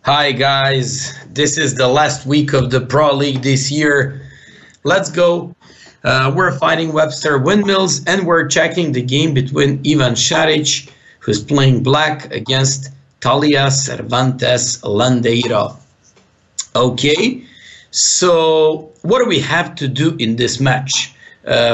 Hi guys, this is the last week of the Pro League this year. Let's go. We're fighting Webster Windmills and we're checking the game between Ivan Šarić, who's playing black, against Talia Cervantes Landeiro. Okay, so what do we have to do in this match?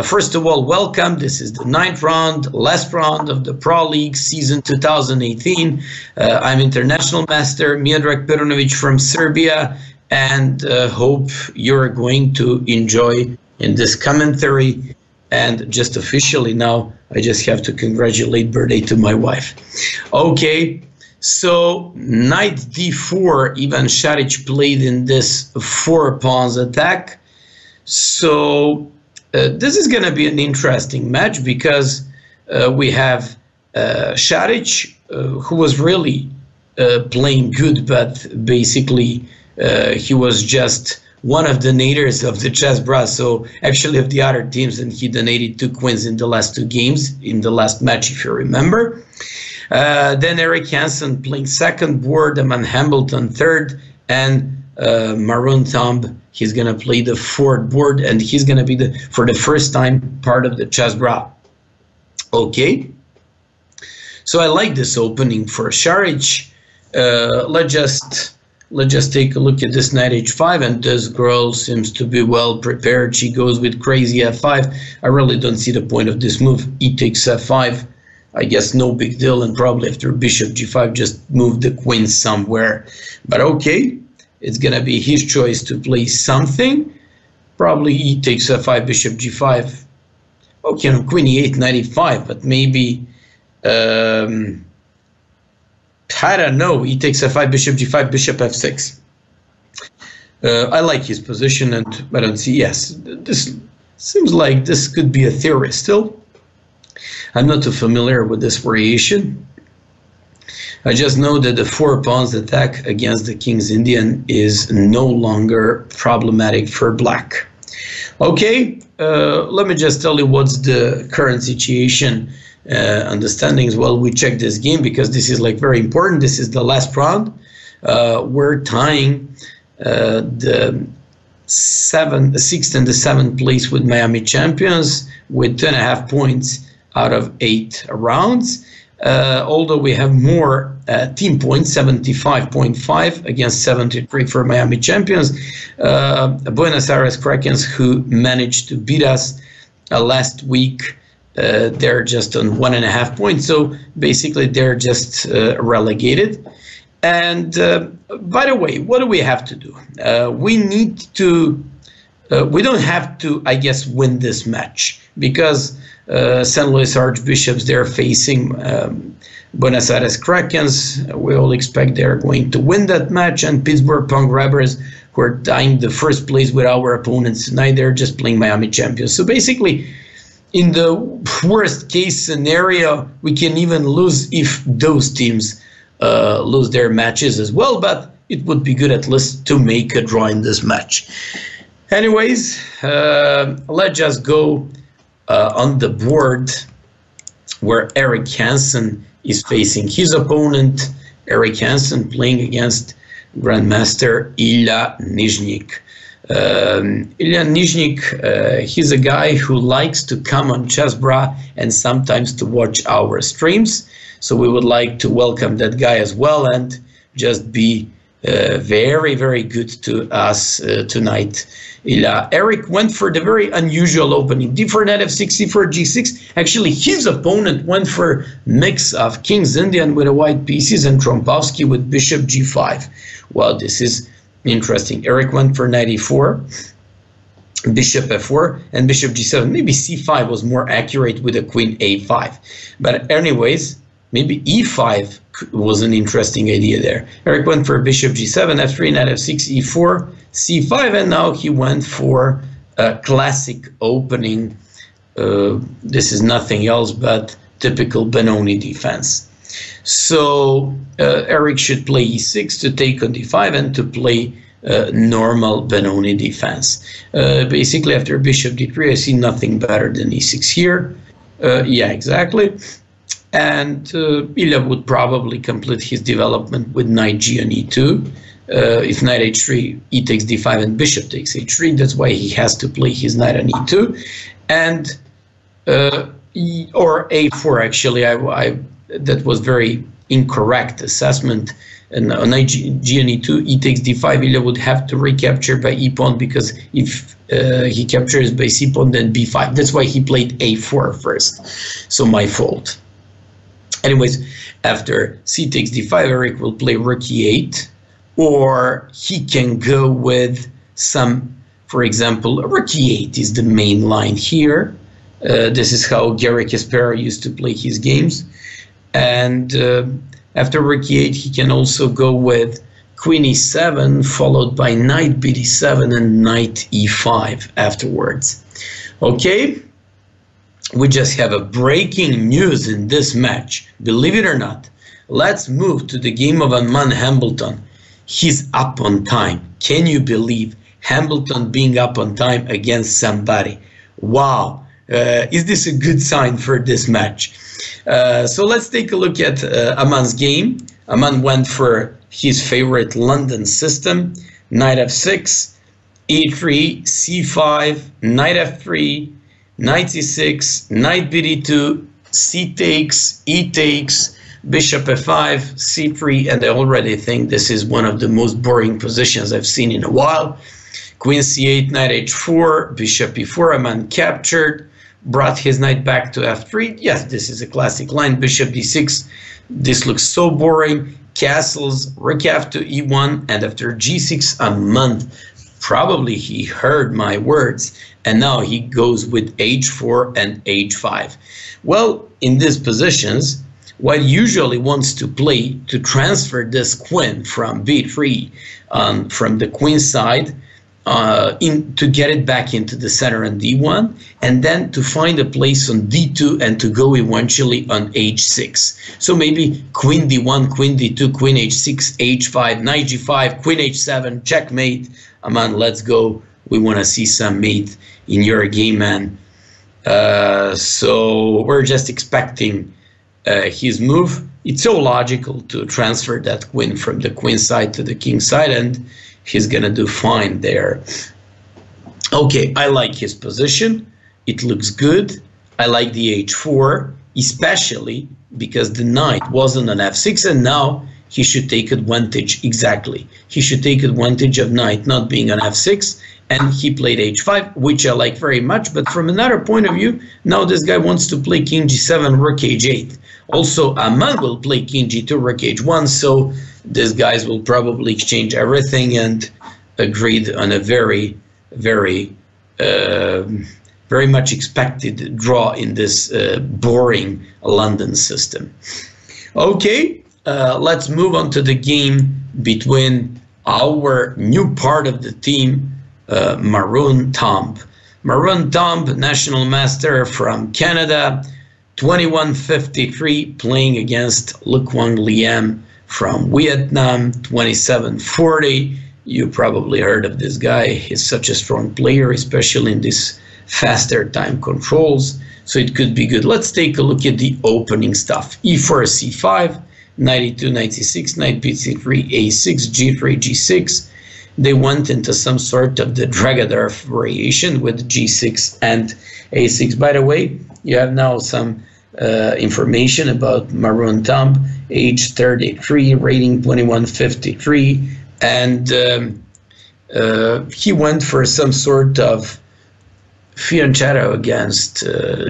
First of all, welcome. This is the 9th round, last round of the Pro League season 2018. I'm International Master Miodrag Perunovic from Serbia, and hope you're going to enjoy in this commentary. And just officially now, I just have to congratulate birthday to my wife. Okay, so knight d4, Ivan Šarić played in this 4 pawns attack. So this is going to be an interesting match because we have Šarić, who was really playing good, but basically he was just one of the donators of the Chessbrahs, so actually of the other teams, and he donated 2 queens in the last 2 games, in the last match, if you remember. Then Eric Hansen playing second board, Eman Hambleton third, and Maroon Thumb, he's going to play the 4th board, and he's going to be, for the first time, part of the Chessbrah. Okay, so I like this opening for Šarić. Let's just take a look at this knight h5, and this girl seems to be well prepared. She goes with crazy f5. I really don't see the point of this move. E takes f5. I guess no big deal, and probably after bishop g5, just move the queen somewhere. But okay. It's going to be his choice to play something. Probably e takes f5, bishop g5. Okay, no, queen e8, knight e5, but maybe, I don't know, e takes f5, bishop g5, bishop f6. I like his position, and I don't see, yes, this seems like this could be a theory still. I'm not too familiar with this variation. I just know that the 4 pawns attack against the King's Indian is no longer problematic for black. Okay, let me just tell you what's the current situation understandings. Well, we check this game because this is like very important. This is the last round. We're tying the 6th and the 7th place with Miami champions with 2.5 points out of 8 rounds. Although we have more team points, 75.5 against 73 for Miami champions. Buenos Aires Krakens, who managed to beat us last week, they're just on 1.5 points. So basically they're just relegated. And by the way, what do we have to do? We need to, we don't have to, I guess, win this match, because St. Louis Archbishops, they're facing Buenos Aires Krakens. We all expect they're going to win that match. And Pittsburgh Punk Grabbers, who are tying the 1st place with our opponents tonight, they're just playing Miami champions. So basically, in the worst case scenario, we can even lose if those teams lose their matches as well. But it would be good at least to make a draw in this match. Anyways, let's just go on the board where Eric Hansen is facing his opponent. Eric Hansen playing against Grandmaster Ilya Nizhnik. Ilya Nizhnik, he's a guy who likes to come on Chessbrah and sometimes to watch our streams. So we would like to welcome that guy as well and just be very, very good to us tonight. Eric went for the very unusual opening. D4, knight f6, c4, g6. Actually, his opponent went for mix of King's Indian with the white pieces and Trompowsky with bishop g5. Well, this is interesting. Eric went for knight e4, bishop f4, and bishop g7. Maybe c5 was more accurate with a queen a5. But anyways, maybe e5 was an interesting idea there. Eric went for bishop g7, f3, knight f6, e4, c5, and now he went for a classic opening. This is nothing else but typical Benoni defense. So Eric should play e6 to take on d5 and to play normal Benoni defense. Basically, after bishop d3, I see nothing better than e6 here. Yeah, exactly. And Ilya would probably complete his development with knight g on e2. If knight h3, e takes d5, and bishop takes h3, that's why he has to play his knight on e2. And or a4, actually, that was very incorrect assessment. And on knight g on e2, e takes d5, Ilya would have to recapture by e pawn, because if he captures by c pawn, then b5. That's why he played a4 first. So my fault. Anyways, after c takes d5, Eric will play rook e8, or he can go with some, for example, rook e8 is the main line here. This is how Gary Kasparov used to play his games. And after rook e8, he can also go with queen e7, followed by knight bd7 and knight e5 afterwards. Okay, we just have a breaking news in this match. Believe it or not, let's move to the game of Aman Hambleton. He's up on time. Can you believe Hambleton being up on time against somebody? Wow. Is this a good sign for this match? So let's take a look at Aman's game. Aman went for his favorite London system: knight f6, e3, c5, knight f3, knight c6, knight bd2, c takes, e takes, bishop f5, c3, and I already think this is one of the most boring positions I've seen in a while. Queen c8, knight h4, bishop e4, Aman captured, brought his knight back to f3. Yes, this is a classic line. Bishop d6, this looks so boring. Castles, rook f2, e1, and after g6 a month, probably he heard my words, and now he goes with h4 and h5. Well, in these positions, White usually wants to play to transfer this queen from b3 from the queen side to get it back into the center on d1, and then to find a place on d2 and to go eventually on h6. So maybe queen d1, queen d2, queen h6, h5, knight g5, queen h7, checkmate. Aman, let's go. We want to see some mate in your game, man. So we're just expecting his move. It's so logical to transfer that queen from the queen side to the king side, and he's gonna do fine there. Okay, I like his position. It looks good. I like the h4, especially because the knight wasn't on f6, and now he should take advantage. Exactly, he should take advantage of knight not being on f6, and he played h5, which I like very much. But from another point of view, now this guy wants to play king g7, rook h8. Also, Aman will play king g2, rook h1, so these guys will probably exchange everything and agreed on a very, very, very much expected draw in this boring London system. Okay, let's move on to the game between our new part of the team, Maroon Tomb. Maroon Tomb, national master from Canada, 2153, playing against Luquang Liam from Vietnam, 2740. You probably heard of this guy. He's such a strong player, especially in these faster time controls. So it could be good. Let's take a look at the opening stuff. E4, C5, knight E2, knight C6, knight BC3, A6, G3, G6. They went into some sort of the Dragatar variation with G6 and A6. By the way, you have now some information about Maroon Tomb, age 33, rating 2153, and he went for some sort of fianchetto against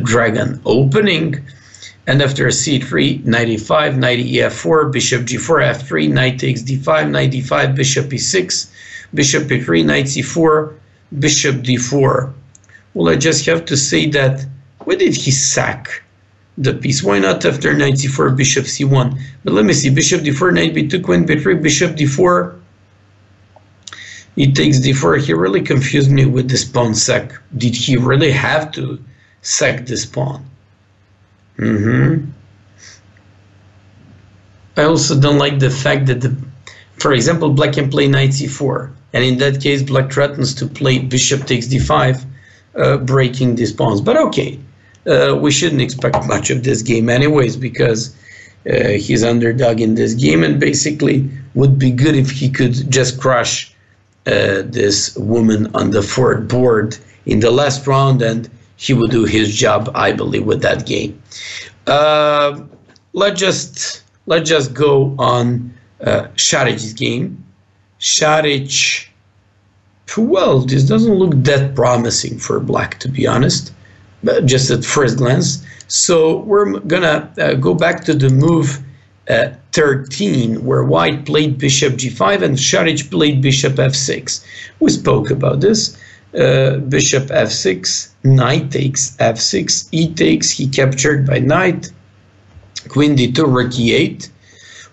Dragon opening, and after c3, knight e5, knight ef4, bishop g4, f3, knight takes d5, knight d5, bishop e6, bishop e3, knight c4, bishop d4. Well, I just have to say that, why did he sack the piece? Why not after knight c4, bishop c1? But let me see, bishop d4, knight b2, queen b3, bishop d4. He takes d4. He really confused me with this pawn sack. Did he really have to sack this pawn? I also don't like the fact that, for example, black can play knight c4, and in that case, black threatens to play bishop takes d5, breaking these pawns. But okay, we shouldn't expect much of this game anyways, because he's underdog in this game, and basically would be good if he could just crush this woman on the fourth board in the last round, and he would do his job, I believe, with that game. Let's just go on Šarić's game. Šarić, well, this doesn't look that promising for black, to be honest, but just at first glance. So we're gonna go back to the move 13, where white played bishop g5 and Šarić played bishop f6. We spoke about this. Bishop f6, knight takes f6, e takes, he captured by knight, queen d2, rook e8,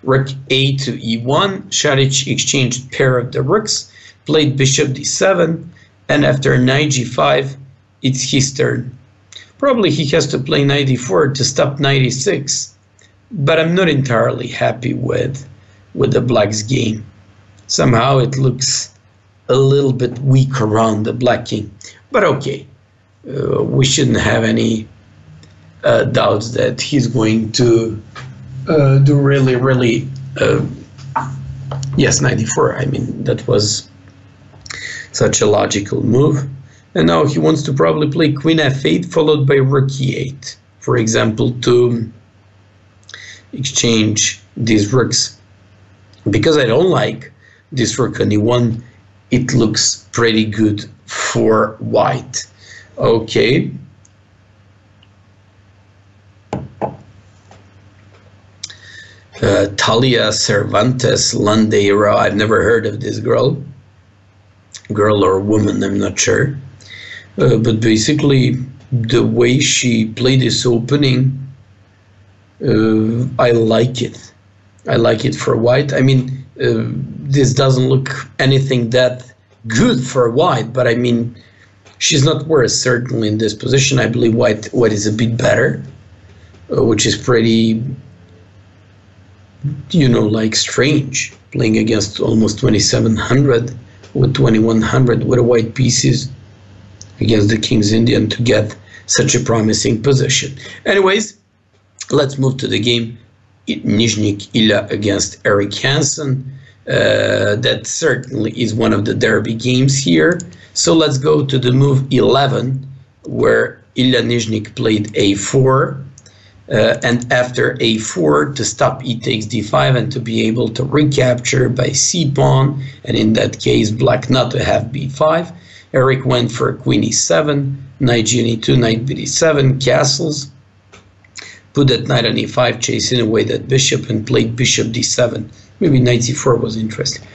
rook a to e1, Šarić exchanged pair of the rooks, played bishop d7, and after knight g5, it's his turn. Probably he has to play knight d4 to stop knight e6, but I'm not entirely happy with the black's game. Somehow it looks a little bit weak around the black king, but okay, we shouldn't have any doubts that he's going to do really yes, 94. I mean, that was such a logical move. And now he wants to probably play queen f8 followed by rook e8, for example, to exchange these rooks. Because I don't like this rook on e1, it looks pretty good for white. Okay. Talia Cervantes Landeiro, I've never heard of this girl or woman, I'm not sure. But basically, the way she played this opening, I like it. I like it for white. I mean, this doesn't look anything that good for white, but I mean, she's not worse, certainly in this position. I believe white is a bit better, which is pretty, you know, like strange, playing against almost 2700 with 2100 with a white pieces against the King's Indian to get such a promising position. Anyways, let's move to the game. Nizhnik Ilya against Eric Hansen. That certainly is one of the derby games here. So let's go to the move 11, where Ilya Nizhnik played a4. And after a4, to stop e takes d5 and to be able to recapture by c pawn, and in that case black not to have b5, Eric went for queen e7, knight g2, knight bd7, castles, put that knight on e5, chasing away that bishop, and played bishop d7. Maybe knight c4 was interesting.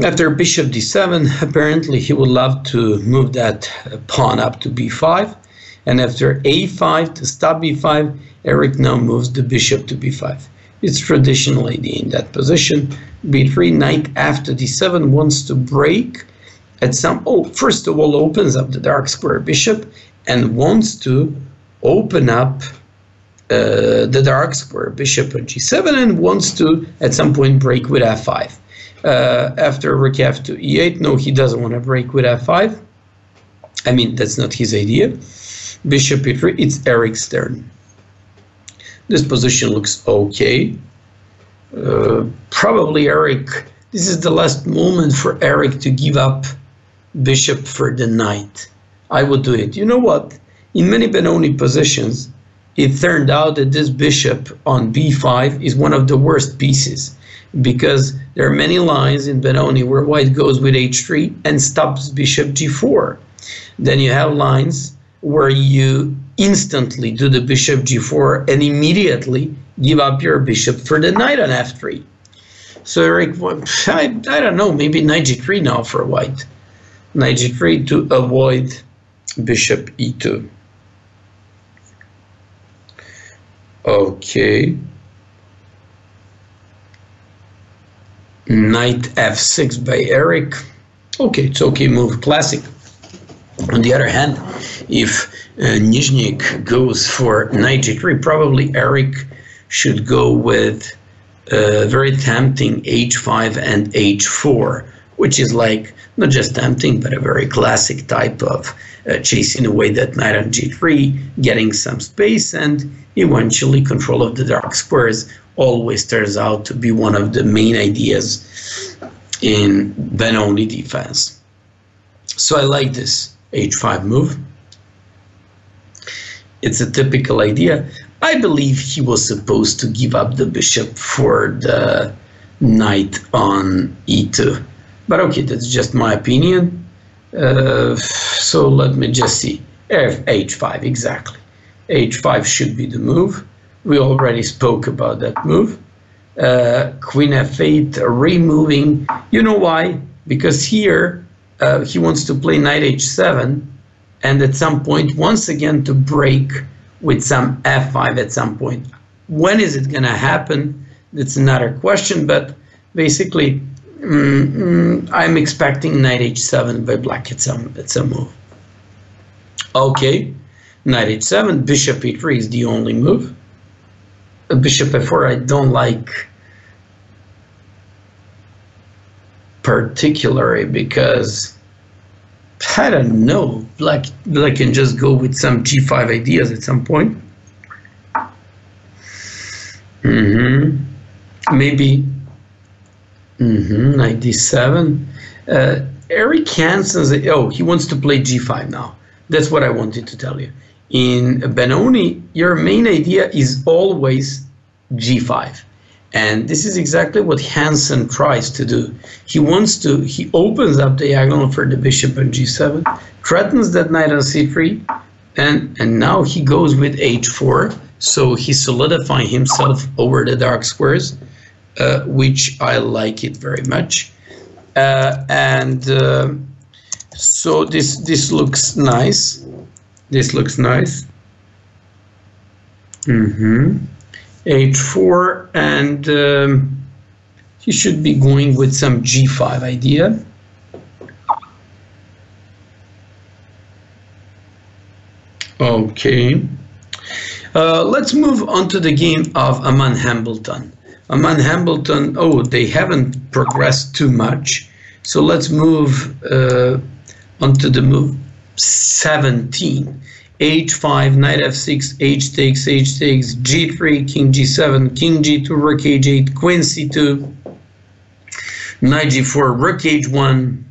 After bishop d7, apparently he would love to move that pawn up to b5. And after a5 to stop b5, Eric now moves the bishop to b5. It's traditional idea in that position. b3, knight after d7 wants to break at some, first of all opens up the dark square bishop and wants to open up the dark square bishop on g7 and wants to at some point break with f5. After rook f to e8, no, he doesn't want to break with f5. I mean, that's not his idea. Bishop e3, it's Eric's turn. This position looks okay. Probably Eric, this is the last moment for Eric to give up bishop for the knight. I would do it. You know what? In many Benoni positions, it turned out that this bishop on b5 is one of the worst pieces, because there are many lines in Benoni where white goes with h3 and stops bishop g4. Then you have lines where you instantly do the bishop g4 and immediately give up your bishop for the knight on f3. So Eric, I don't know, maybe knight g3 now for white. Knight g3 to avoid bishop e2. Okay. Knight f6 by Eric. Okay, it's okay move, classic. On the other hand, if Nizhnik goes for knight g3, probably Eric should go with very tempting h5 and h4, which is like not just tempting, but a very classic type of chasing away that knight on g3, getting some space, and eventually control of the dark squares always turns out to be one of the main ideas in Benoni defense. So I like this h5 move. It's a typical idea. I believe he was supposed to give up the bishop for the knight on e2. But okay, that's just my opinion. So let me just see. h5, exactly. h5 should be the move. We already spoke about that move. Queen f8, removing. You know why? Because here he wants to play knight h7, and at some point, once again, to break with some f5 at some point. When is it going to happen? That's another question, but basically, I'm expecting knight h7 by black at some move. Okay, knight h7, bishop e3 is the only move. Bishop f4 I don't like particularly because I don't know, black can just go with some g5 ideas at some point. Maybe knight d7. Eric Hansen's, oh, he wants to play g5 now. That's what I wanted to tell you. In Benoni, your main idea is always g5. And this is exactly what Hansen tries to do. He opens up diagonal for the bishop on g7, threatens that knight on c3, and now he goes with h4. So he's solidifying himself over the dark squares, which I like it very much. So this looks nice. This looks nice. h4, and he should be going with some g5 idea. Okay. Let's move on to the game of Aman Hambleton. Aman Hambleton, oh, they haven't progressed too much. So let's move onto the move 17. h5, knight f6, h takes, g3, king g7, king g2, rook h8, queen c2, knight g4, rook h1,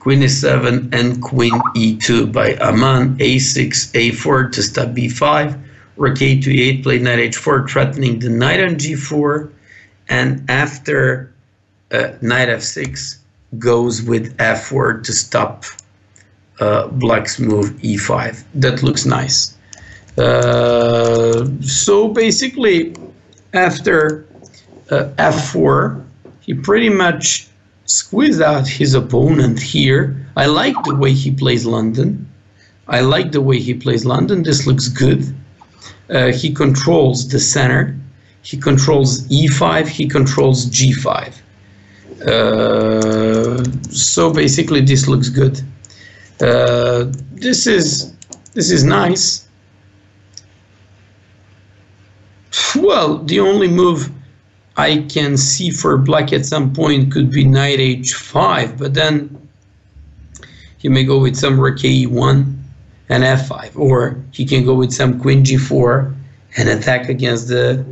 queen e7, and queen e2 by Aman, a6, a4 to stop b5, rook a2, e8, played knight h4, threatening the knight on g4, and after knight f6 goes with f4 to stop black's move e5. That looks nice. So basically, after f4, he pretty much squeezed out his opponent here. I like the way he plays London. This looks good. He controls the center. He controls e5. He controls g5. So basically, this looks good. This is nice. Well, the only move I can see for black at some point could be knight h5, but then he may go with some rook e1 and f5, or he can go with some queen g4 and attack against the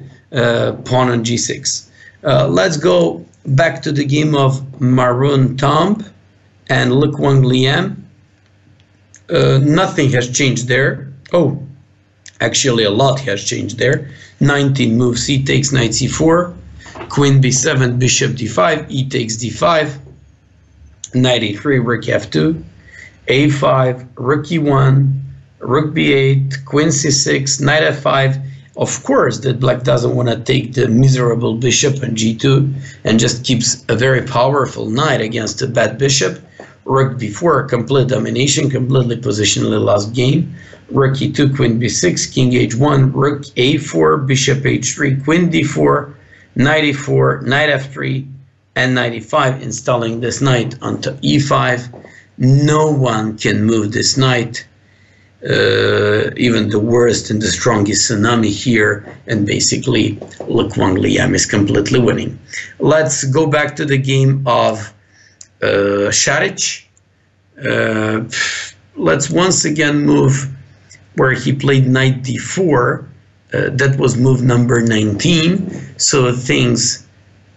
pawn on g6. Let's go back to the game of Maroon Tomb and Luc Wang Liam. Nothing has changed there. Oh, actually a lot has changed there. 19 moves, c takes, knight c4, queen b7, bishop d5, e takes d5, knight e3, rook f2, a5, rook e1, rook b8, queen c6, knight f5. Of course that black doesn't want to take the miserable bishop on g2 and just keeps a very powerful knight against a bad bishop. Rook b4, complete domination, completely positionally lost game. Rook e2, queen b6, king h1, rook a4, bishop h3, queen d4, knight e4, knight f3, and knight e5, installing this knight onto e5. No one can move this knight, even the worst and the strongest tsunami here, and basically Luc Wang Liam is completely winning. Let's go back to the game of Šarić. let's once again move where he played knight d4. That was move number 19, so things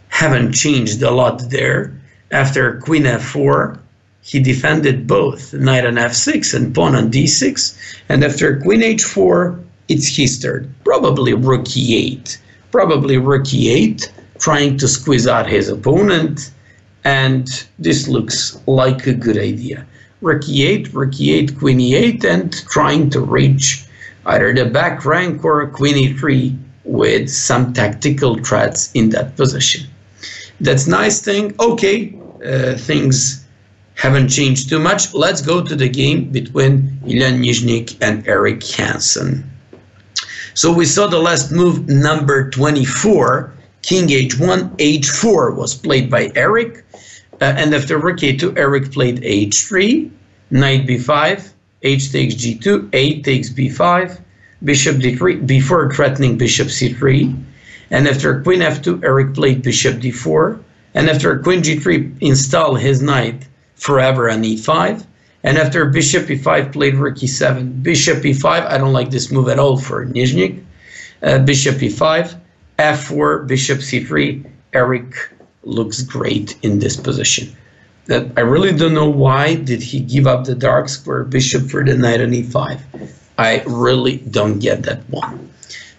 haven't changed a lot there. After queen f4, he defended both knight on f6 and pawn on d6, and after queen h4, it's his turn. Probably rook e8. Probably rook e8, trying to squeeze out his opponent, and this looks like a good idea. Rook e8, queen e8, and trying to reach either the back rank or queen e3 with some tactical threats in that position. That's nice thing. Okay, things haven't changed too much. Let's go to the game between Ilya Nyzhnyk and Eric Hansen. So we saw the last move, number 24, king h1, h4 was played by Eric. And after rook a2, Eric played h3, knight b5, h takes g2, a takes b5, bishop d3, before threatening bishop c3. And after queen f2, Eric played bishop d4. And after queen g3, installed his knight forever on e5. And after bishop e5, played rook e7. Bishop e5, I don't like this move at all for Nyzhnyk. Bishop e5, f4, bishop c3. Eric looks great in this position. I really don't know why did he give up the dark square bishop for the knight on e5. I really don't get that one.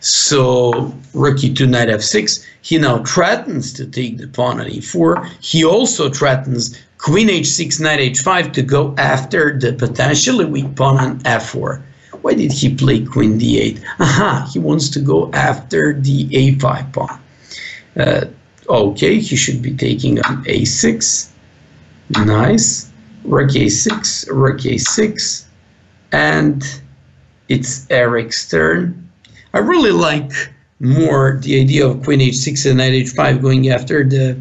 So rook e2, knight f6. He now threatens to take the pawn on e4. He also threatens queen h6, knight h5 to go after the potentially weak pawn on f4. Why did he play queen d8? Aha, he wants to go after the a5 pawn. Okay, he should be taking on a6. Nice. Rook a6, rook a6. And it's Eric's turn. I really like more the idea of queen h6 and knight h5 going after the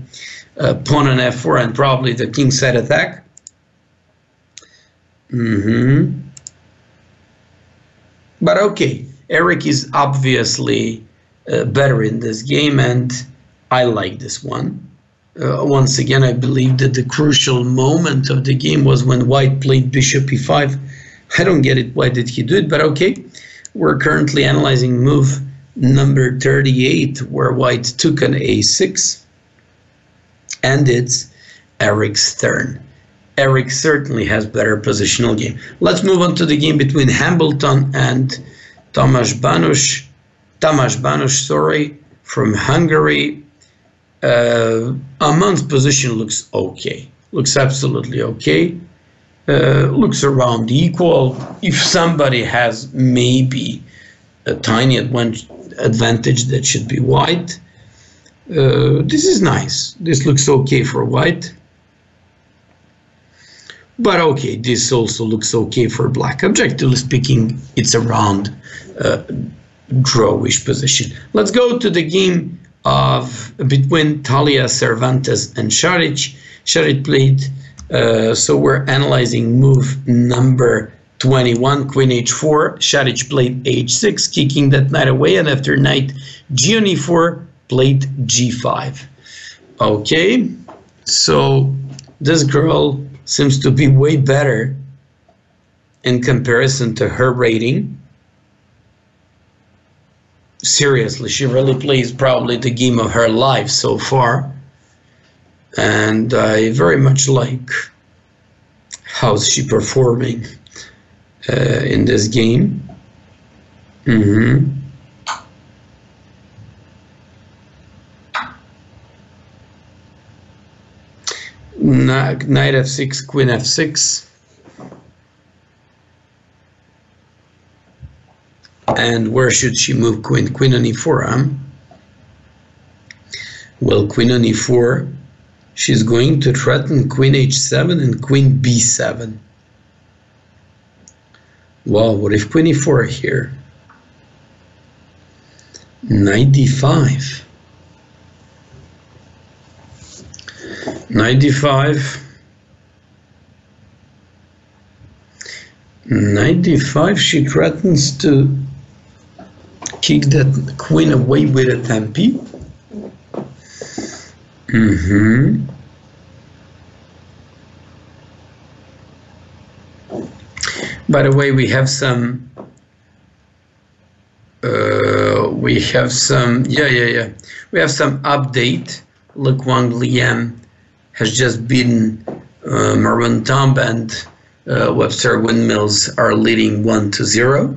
pawn on f4 and probably the king side attack. But okay, Eric is obviously better in this game, and I like this one. Once again, I believe that the crucial moment of the game was when white played bishop e5. I don't get it, why did he do it, but okay. We're currently analyzing move number 38, where white took an a6, and it's Eric's turn. Eric certainly has better positional game. Let's move on to the game between Hambleton and Tamás Banos, sorry, from Hungary. Aman's position looks okay, looks absolutely okay. Looks around equal. If somebody has maybe a tiny advantage, that should be white. This is nice. This looks okay for white. But okay, this also looks okay for black. Objectively speaking, it's around drawish position. Let's go to the game of between Talia Cervantes and Šarić. Šarić played. So we're analyzing move number 21, queen h4. Šarić played h6, kicking that knight away, and after knight g on e4, played g5. Okay, so this girl seems to be way better in comparison to her rating. Seriously, she really plays probably the game of her life so far. And I very much like how's she performing in this game. Knight f6, queen f6. And where should she move queen? Queen on e4, huh? Well, queen on e4. She's going to threaten queen h7 and queen b7. Wow, what if queen e4 here? Knight d5. Knight d5. Knight d5, she threatens to kick that queen away with a tempi. By the way, we have some we have some update. Look, Wang Lian has just beaten Marwan Tomb, and Webster Windmills are leading 1-0.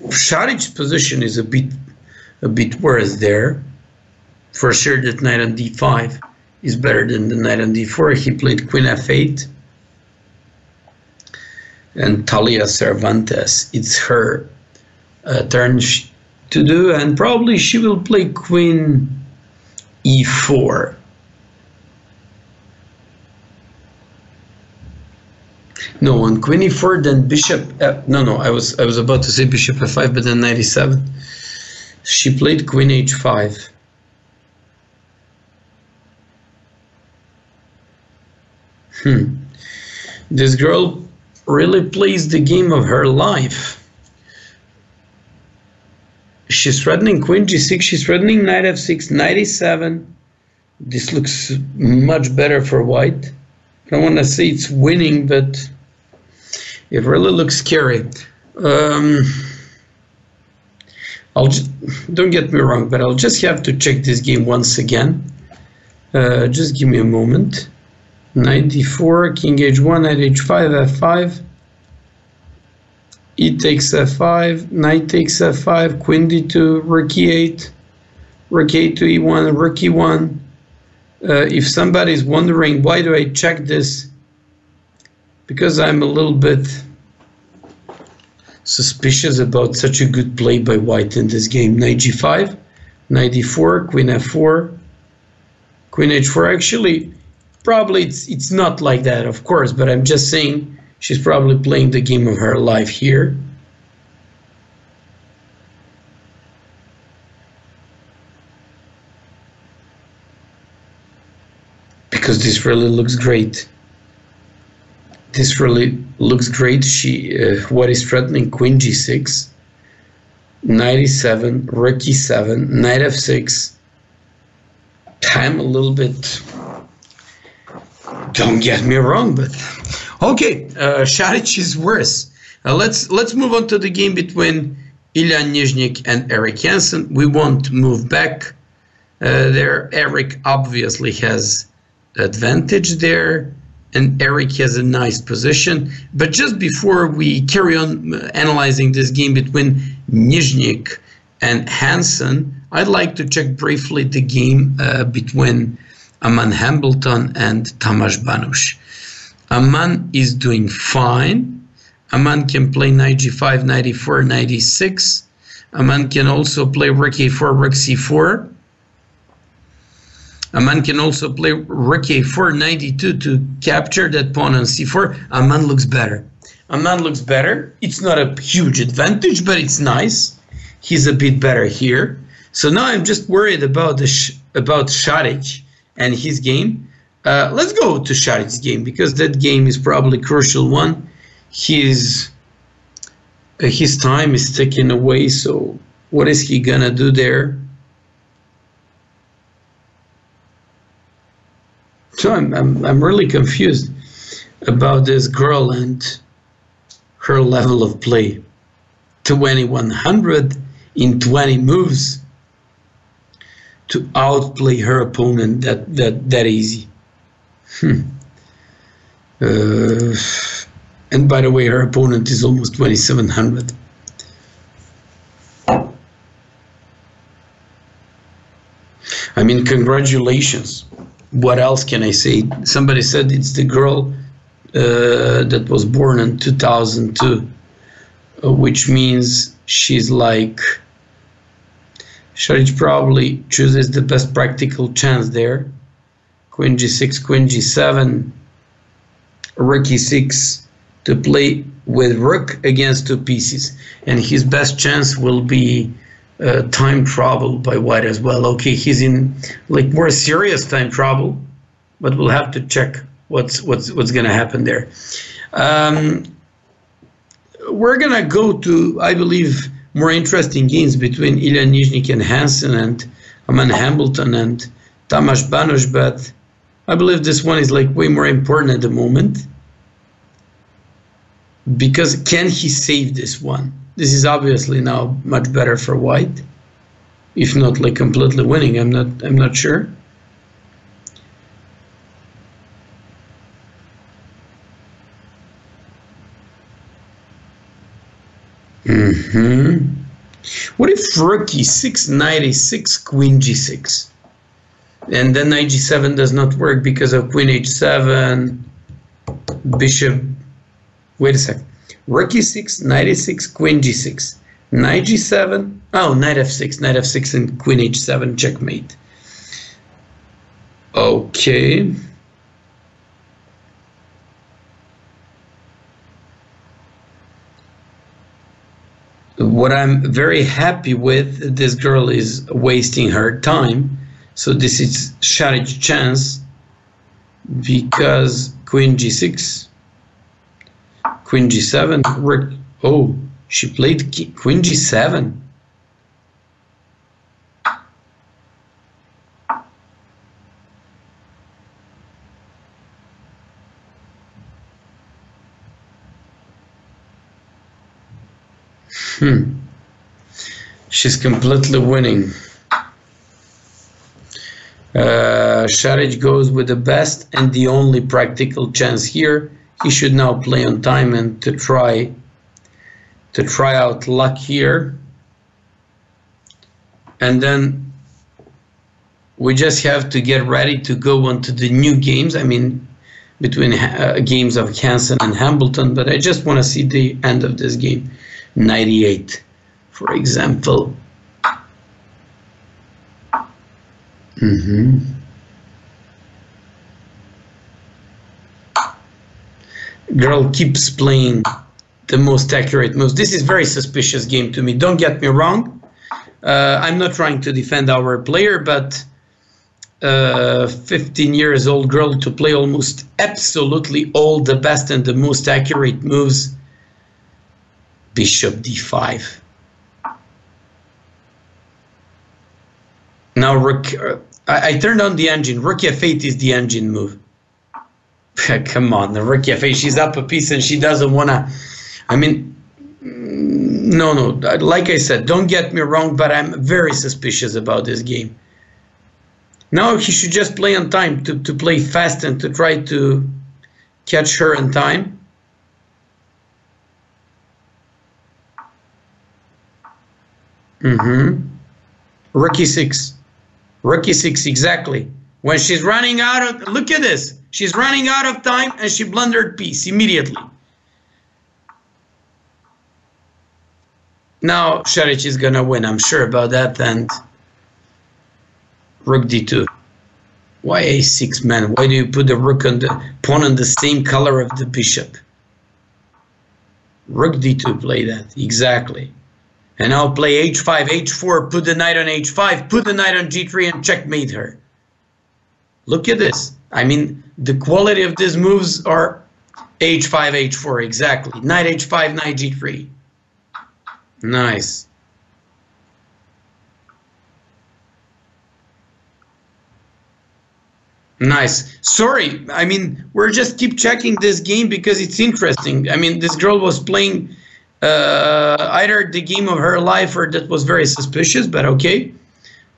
Šarić's position is a bit worse there. For sure that knight on d5 is better than the knight on d4. He played queen f8. And Talia Cervantes, it's her turn to do, and probably she will play queen e4. No, on queen e4, then bishop. No, I was about to say bishop f5, but then knight e7. She played queen h5. This girl really plays the game of her life. She's threatening queen g6, she's threatening knight f6, knight e7. This looks much better for white. I don't want to say it's winning, but it really looks scary. Don't get me wrong, but I'll just have to check this game once again. Just give me a moment. Knight d4, king h1, knight h5, f5, e takes f5, knight takes f5, queen d2, rook e8, rook a2, e1, rook e1. If somebody's wondering why do I check this, because I'm a little bit suspicious about such a good play by white in this game. Knight g5, knight d4, queen f4, queen h4. Actually, probably it's not like that, of course, but I'm just saying she's probably playing the game of her life here. Because this really looks great. This really looks great. What is threatening? Queen g6, knight e7, rook e7, knight f6. I'm a little bit, don't get me wrong, but okay, Šarić is worse. Let's move on to the game between Ilya Nizhnik and Eric Hansen. We won't move back there. Eric obviously has advantage there, and Eric has a nice position. But just before we carry on analyzing this game between Nizhnik and Hansen, I'd like to check briefly the game between Aman Hambleton and Tamás Banos. Aman is doing fine. Aman can play knight g5, knight e4, knight e6. Aman can also play rook a4, rook c4. Aman can also play rook a4, knight e2 to capture that pawn on c4. Aman looks better. Aman looks better. It's not a huge advantage, but it's nice. He's a bit better here. So now I'm just worried about Šarić and his game. Let's go to Šarić's game, because that game is probably a crucial one. His time is ticking away, so what is he gonna do there? So I'm really confused about this girl and her level of play. 2100 in 20 moves to outplay her opponent that easy. And by the way, her opponent is almost 2700. I mean, congratulations. What else can I say? Somebody said it's the girl that was born in 2002, which means she's like, Šarić probably chooses the best practical chance there. Queen g6, queen g7, rook e6 to play with rook against two pieces. And his best chance will be time trouble by white as well. Okay, he's in like more serious time trouble, but we'll have to check what's gonna happen there. We're gonna go to, I believe, more interesting games between Ilya Nizhnik and Hansen and Aman Hambleton and Tamás Banos, but I believe this one is like way more important at the moment. Because can he save this one? This is obviously now much better for white. If not like completely winning, I'm not sure. What if rook e6, knight e6, queen g6? And then knight g7 does not work because of queen h7, bishop. Wait a sec. Rook e6, knight e6, queen g6, knight g7. Oh, knight f6, and queen h7, checkmate. Okay. What I'm very happy with, this girl is wasting her time. So this is Šarić's chance, because queen g6, queen g7, oh, she played queen g7. She's completely winning. Šarić goes with the best and the only practical chance here. He should now play on time and to try out luck here. And then we just have to get ready to go on to the new games. I mean, between games of Hansen and Hambleton, but I just want to see the end of this game. 98, for example. Girl keeps playing the most accurate moves. This is very suspicious game to me. Don't get me wrong. I'm not trying to defend our player, but 15 years old girl to play almost absolutely all the best and the most accurate moves. Bishop d5. Now rook. I turned on the engine. Rook f8 is the engine move. Come on, the rook f8. She's up a piece and she doesn't wanna. I mean, no. Like I said, don't get me wrong, but I'm very suspicious about this game. Now he should just play on time to play fast and to try to catch her in time. Rook e6. Rook e6, exactly. When she's running out of, look at this. She's running out of time and she blundered piece immediately. Now Šarić is gonna win, I'm sure about that. And rook d2. Why a6, man? Why do you put the rook on the pawn on the same color of the bishop? Rook d2, play that, exactly. And now play h5, h4, put the knight on h5, put the knight on g3 and checkmate her. Look at this. I mean, the quality of these moves are h5, h4, exactly. Knight h5, knight g3. Nice. Nice. Sorry, I mean, we're just keep checking this game because it's interesting. I mean, this girl was playing either the game of her life or that was very suspicious, but okay.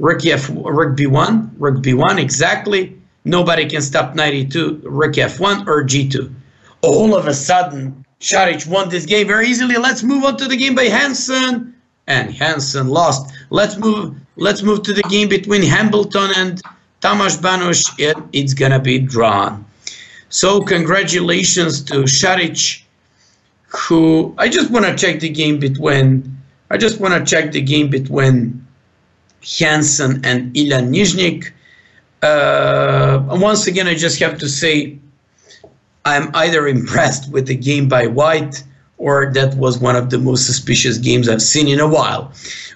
Rook b1, exactly. Nobody can stop knight e2, rook f1 or g2. All of a sudden, Šarić won this game very easily. Let's move on to the game by Hansen, and Hansen lost. Let's move to the game between Hambleton and Tomáš Banoš. It's gonna be drawn. So congratulations to Šarić, who I just want to check the game between. Hansen and Ilan Nizhnik. Once again, I just have to say I'm either impressed with the game by white or that was one of the most suspicious games I've seen in a while.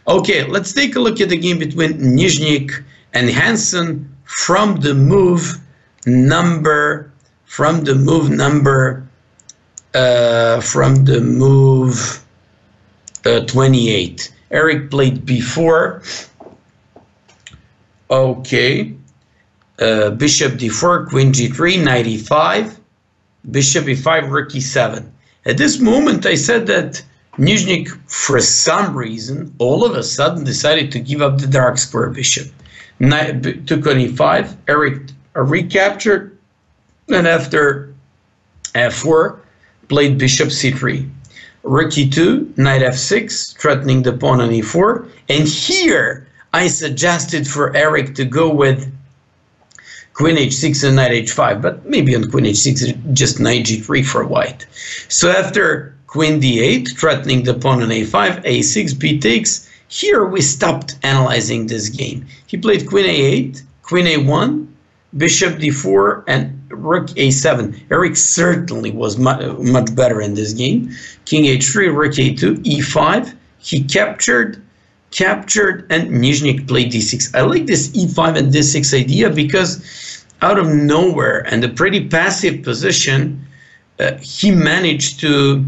Okay, let's take a look at the game between Nizhnik and Hansen from the move number 28. Eric played b4. Okay, bishop d4, queen g3, knight e5, bishop e5, rook e7. At this moment, I said that Nizhnik, for some reason, all of a sudden decided to give up the dark square bishop. Took on e5, Eric recaptured, and after f4, played bishop c3. Rook e2, knight f6, threatening the pawn on e4. And here, I suggested for Eric to go with queen h6 and knight h5, but maybe on queen h6, just knight g3 for white. So after queen d8, threatening the pawn on a5, a6, b takes. Here we stopped analyzing this game. He played queen a8, queen a1, bishop d4, and rook a7. Eric certainly was much better in this game. King h3, rook a2, e5. He captured, and Nizhnik played d6. I like this e5 and d6 idea because out of nowhere and a pretty passive position, he managed to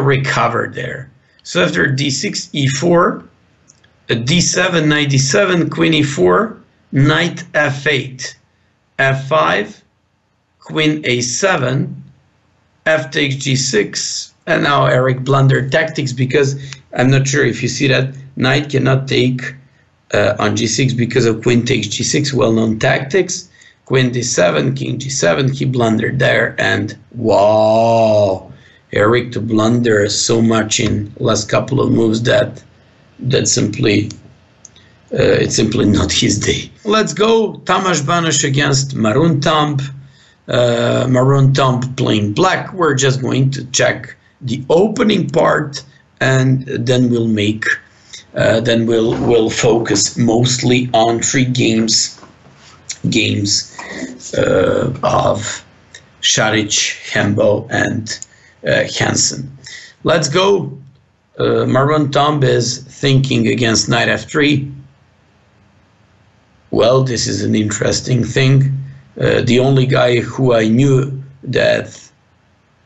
recover there. So after d6, e4, d7, knight d7, queen e4, knight f8, f5, queen a7, f takes g6, and now Eric blundered tactics because I'm not sure if you see that knight cannot take on g6 because of queen takes g6, well-known tactics. Queen d7, king g7, he blundered there, and wow, Eric to blunder so much in last couple of moves that simply it's simply not his day. Let's go Tamas Banish against Maroon Thumb. Maroon Thumb playing black. We're just going to check the opening part, and then we'll make we'll focus mostly on 3 games of Šarić, Hembo, and Hansen. Let's go. Maroon Thumb is thinking against knight f3. Well, this is an interesting thing. The only guy who I knew that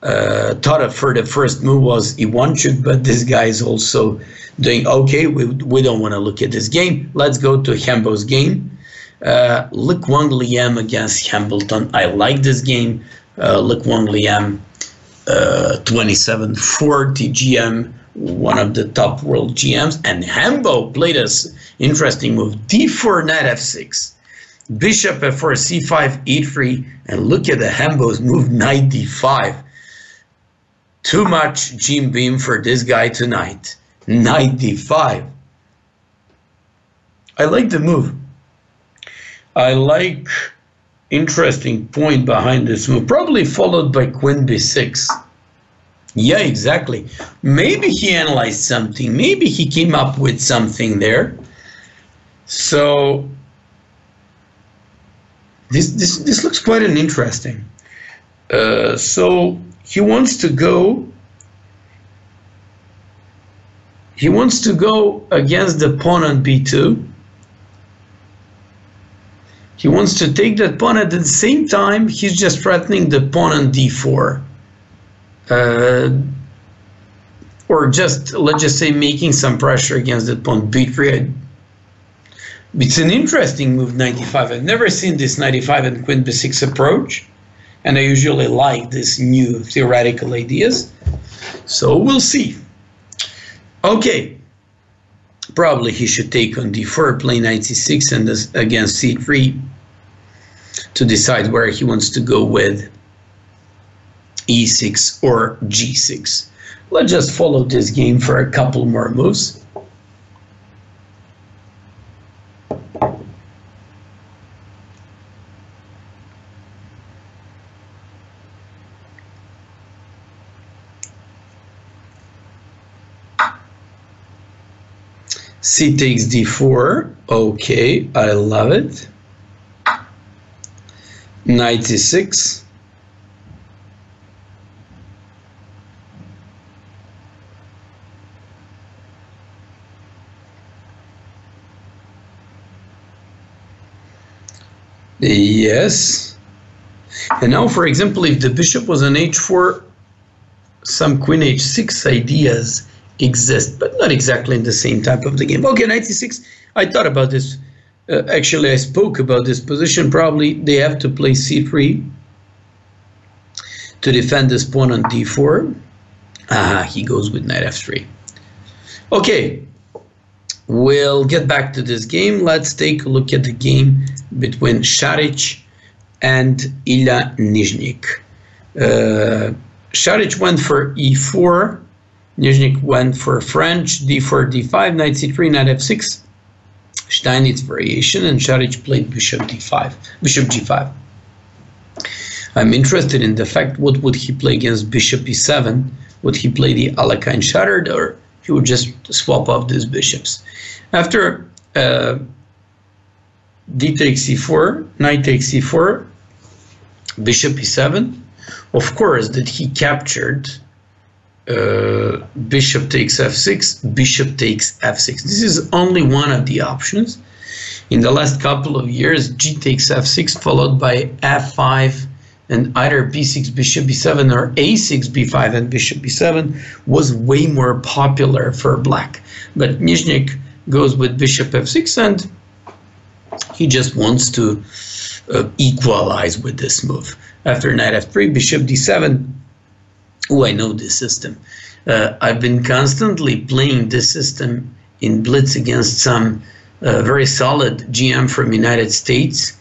thought of for the first move was Iwanchuk, but this guy is also doing okay. We don't want to look at this game. Let's go to Hembo's game. Luc Wang Liam against Hambleton. I like this game. Luc Wang Liam, 2740 GM, one of the top world GMs. And Hembo played us interesting move. D4, knight f6. Bishop f4, c5, e3. And look at the Hembo's move, knight d5. Too much Jim Beam for this guy tonight. Knight d5. I like the move. I like interesting point behind this move, probably followed by queen b6. Yeah, exactly. Maybe he analyzed something. Maybe he came up with something there. So this looks quite an interesting. So he wants to go. He wants to go against the pawn on b2. He wants to take that pawn. At the same time, he's just threatening the pawn on d4. Or just, let's just say, making some pressure against that pawn b3. It's an interesting move, 95. I've never seen this 95 and queen b6 approach. And I usually like this new theoretical ideas. So we'll see. Okay. Probably he should take on d4, play knight c6, and this against c3 to decide where he wants to go with e6 or g6. Let's just follow this game for a couple more moves. C takes d4. Okay, I love it. Knight e6. Yes. And now, for example, if the bishop was on h4, some queen h6 ideas exist, but not exactly in the same type of the game. Okay, knight c6. I thought about this. Actually, I spoke about this position. Probably they have to play c3. to defend this pawn on d4. He goes with knight f3. Okay, we'll get back to this game. Let's take a look at the game between Šarić and Ilya Nizhnik. Šarić went for e4, Nizhnik went for French, d4, d5, knight c3, knight f6, Steinitz variation, and Šarić played bishop d5, bishop g5. I'm interested in the fact, what would he play against bishop e7? Would he play the Alekhine shattered, or he would just swap off these bishops? After d takes e4, knight takes e4, bishop e7, of course that he captured bishop takes f6, bishop takes f6. This is only one of the options. In the last couple of years, g takes f6 followed by f5 and either b6, bishop b7 or a6, b5 and bishop b7 was way more popular for black. But Nizhnik goes with bishop f6 and he just wants to equalize with this move. After knight f3, bishop d7. Oh, I know this system. I've been constantly playing this system in blitz against some very solid GM from United States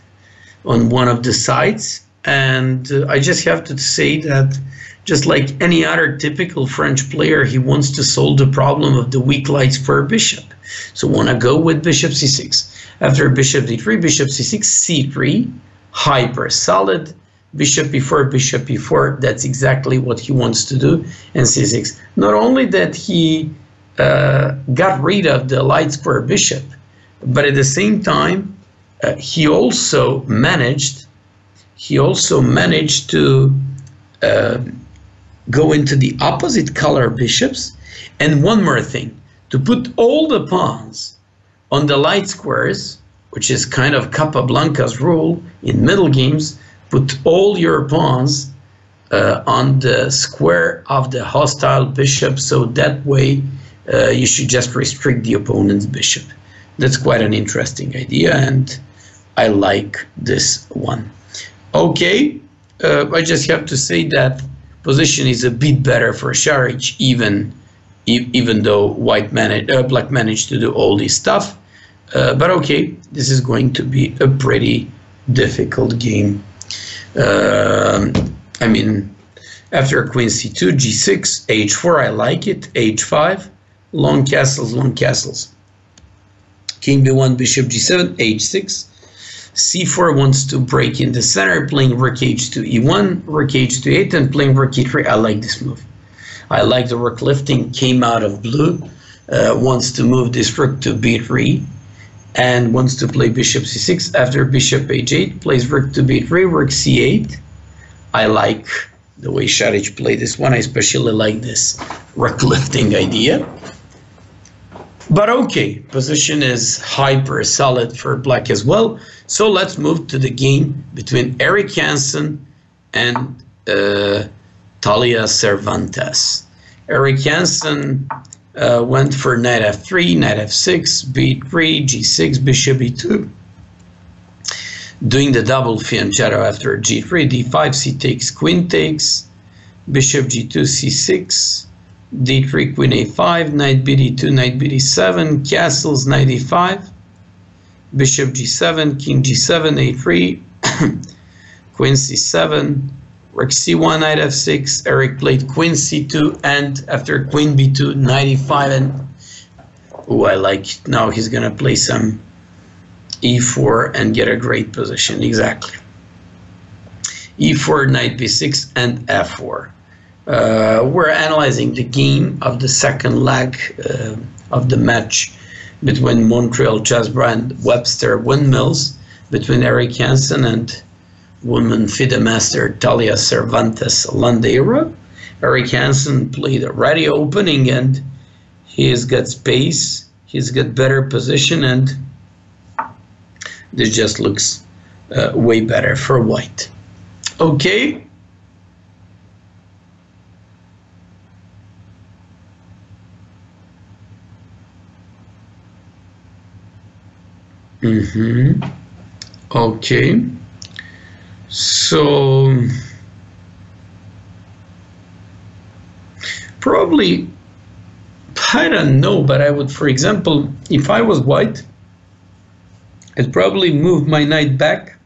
on one of the sites. And I just have to say that just like any other typical French player, he wants to solve the problem of the weak light square bishop. So want to go with bishop c6. After bishop d3, bishop c6, c3, hyper solid, bishop e4, bishop e4, that's exactly what he wants to do, and c6. Not only that he got rid of the light square bishop, but at the same time, he also managed to go into the opposite color bishops, and one more thing, to put all the pawns on the light squares, which is kind of Capablanca's rule in middle games. Put all your pawns on the square of the hostile bishop, so that way you should just restrict the opponent's bishop. That's quite an interesting idea, and I like this one. Okay, I just have to say that position is a bit better for Šarić, even though black managed to do all this stuff. But okay, this is going to be a pretty difficult game. I mean, after queen c2, g6, h4, I like it, h5, long castles. King b1, bishop g7, h6, c4 wants to break in the center, playing rook h2, e1, rook h2, 8, and playing rook e3. I like this move. I like the rook lifting, came out of blue, wants to move this rook to b3, and wants to play bishop c6. After bishop h8, plays rook to b3, rook c8. I like the way Šarić played this one. I especially like this rook lifting idea. But okay, position is hyper solid for black as well. So let's move to the game between Eric Hansen and Talia Cervantes. Eric Hansen went for knight f3, knight f6, b3, g6, bishop e2. Doing the double fianchetto after g3, d5, c takes, queen takes, bishop g2, c6, d3, queen a5, knight bd2, knight bd7, castles, knight e5, bishop g7, king g7, a3, queen c7, rook c1, knight f6, Eric played queen c2, and after queen b2, knight e5, and oh, I like it. Now he's gonna play some e4 and get a great position. Exactly. e4, knight b6, and f4. We're analyzing the game of the second leg of the match between Montreal Chessbrahs and Webster Windmills, between Eric Hansen and woman FIDE master Talia Cervantes Landeira. Eric Hansen played a ready opening, and he's got space, he's got better position, and this just looks way better for white. Okay. Okay. So probably, I don't know, but I would, for example, if I was white, I'd probably move my knight back,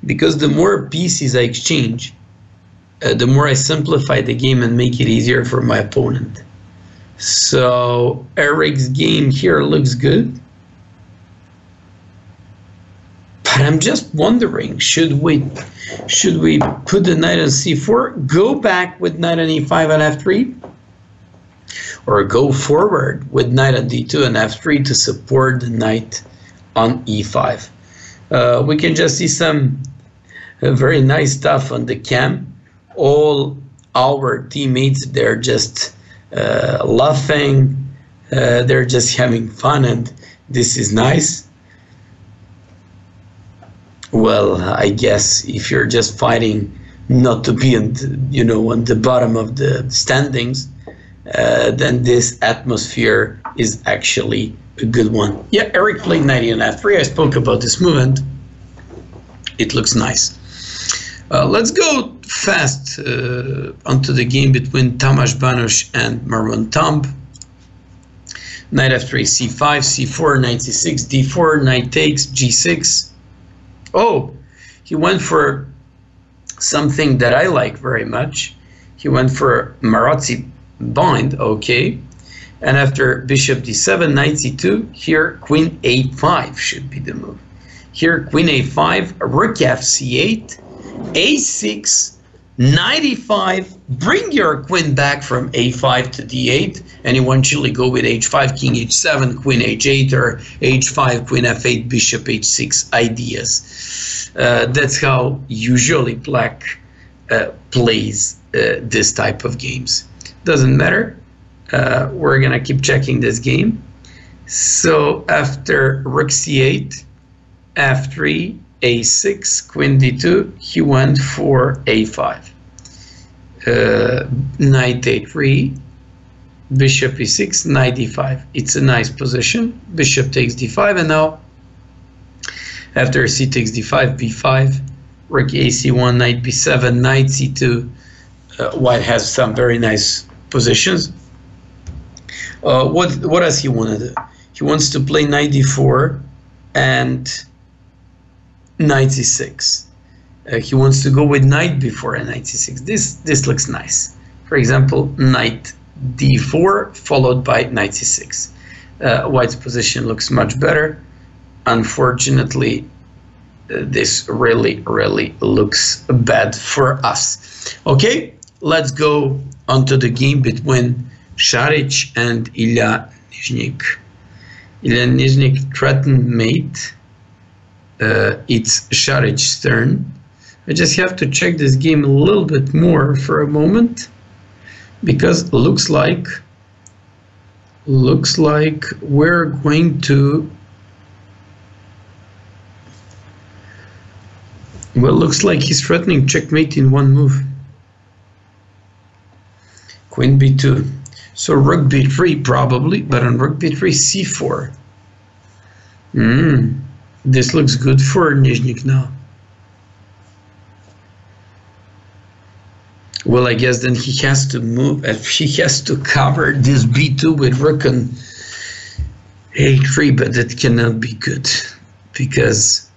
because the more pieces I exchange, the more I simplify the game and make it easier for my opponent. So Eric's game here looks good. But I'm just wondering, should we put the knight on c4, go back with knight on e5 and f3, or go forward with knight on d2 and f3 to support the knight on e5? We can just see some very nice stuff on the cam. All our teammates, they're just laughing, they're just having fun, and this is nice. Well, I guess if you're just fighting not to be on the bottom of the standings, then this atmosphere is actually a good one. Yeah, Eric played 90 on f3. I spoke about this movement. It looks nice. Let's go fast onto the game between Tamás Banos and Maroon Tomb. Knight f3, c5, c4, knight c6, d4, knight takes, g6. Oh, he went for something that I like very much. He went for Marazzi bind, okay. And after bishop d7, knight c2, here queen a5 should be the move. Here queen a5, rook f c8, a6, knight e5, bring your queen back from a5 to d8, and eventually go with h5, king h7, queen h8, or h5, queen f8, bishop h6 ideas. That's how usually black plays this type of games. Doesn't matter. We're gonna keep checking this game. So after rook c8, f3, a6, queen d2, he went for a5. Knight a3, bishop e6, knight d5. It's a nice position. Bishop takes d5, and now after c takes d5, b5, rook ac1, knight b7, knight c2. White has some very nice positions. What does he want to do? He wants to play knight d4 and knight c6. He wants to go with knight before and knight c6. This looks nice. For example, knight d4 followed by knight c6. White's position looks much better. Unfortunately, this really looks bad for us. Okay, let's go onto the game between Šarić and Ilya Nizhnik. Ilya Nizhnik threatened mate. It's Šarić's turn. I just have to check this game a little bit more for a moment, because looks like we're going to, well, looks like he's threatening checkmate in one move. Queen b2. So rook b3 probably, but on rook b3 c4. This looks good for Nizhnik now. Well, I guess then he has to move, he has to cover this b2 with rook on a3, but that cannot be good, because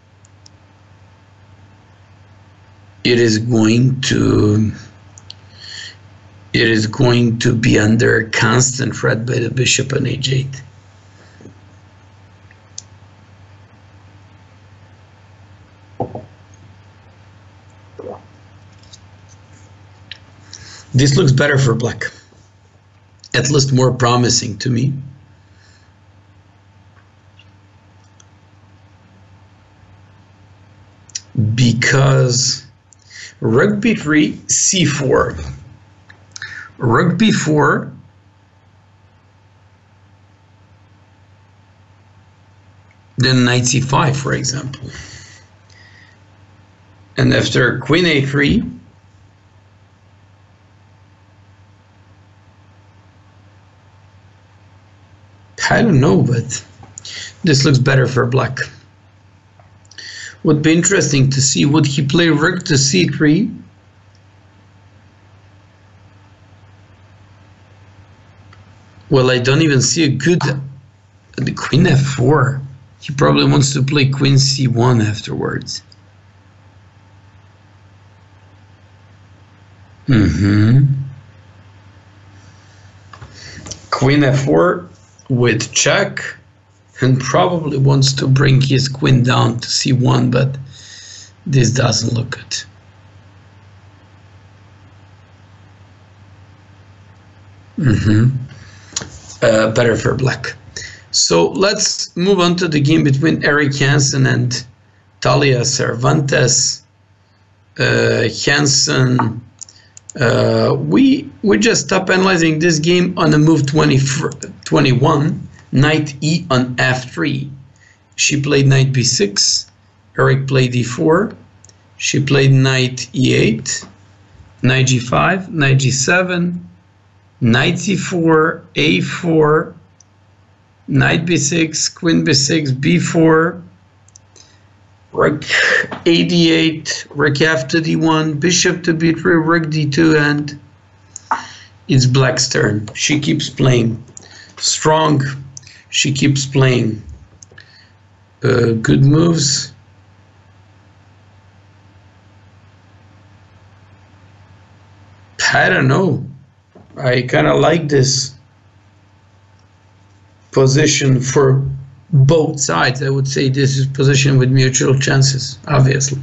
it is going to be under constant threat by the bishop on h8. This looks better for black, at least more promising to me. Because rook b3, c4, rook b4, then knight c5, for example. And after queen a3, I don't know, but this looks better for black. Would be interesting to see, would he play rook to c3? Well, I don't even see a good... The queen f4. He probably wants to play queen c1 afterwards. Queen f4 with check, and probably wants to bring his queen down to c1, but this doesn't look good. Better for black. So let's move on to the game between Eric Hansen and Talia Cervantes. Hansen, we just stopped analyzing this game on the move 21, knight e on f3. She played knight b6, Eric played d4, she played knight e8, knight g5, knight g7, knight c4, a4, knight b6, queen b6, b4, rook a8, rook f to d1, bishop to b3, rook d2, and it's black's turn. She keeps playing strong. She keeps playing good moves. I don't know. I kind of like this position for both sides. I would say this is position with mutual chances, obviously.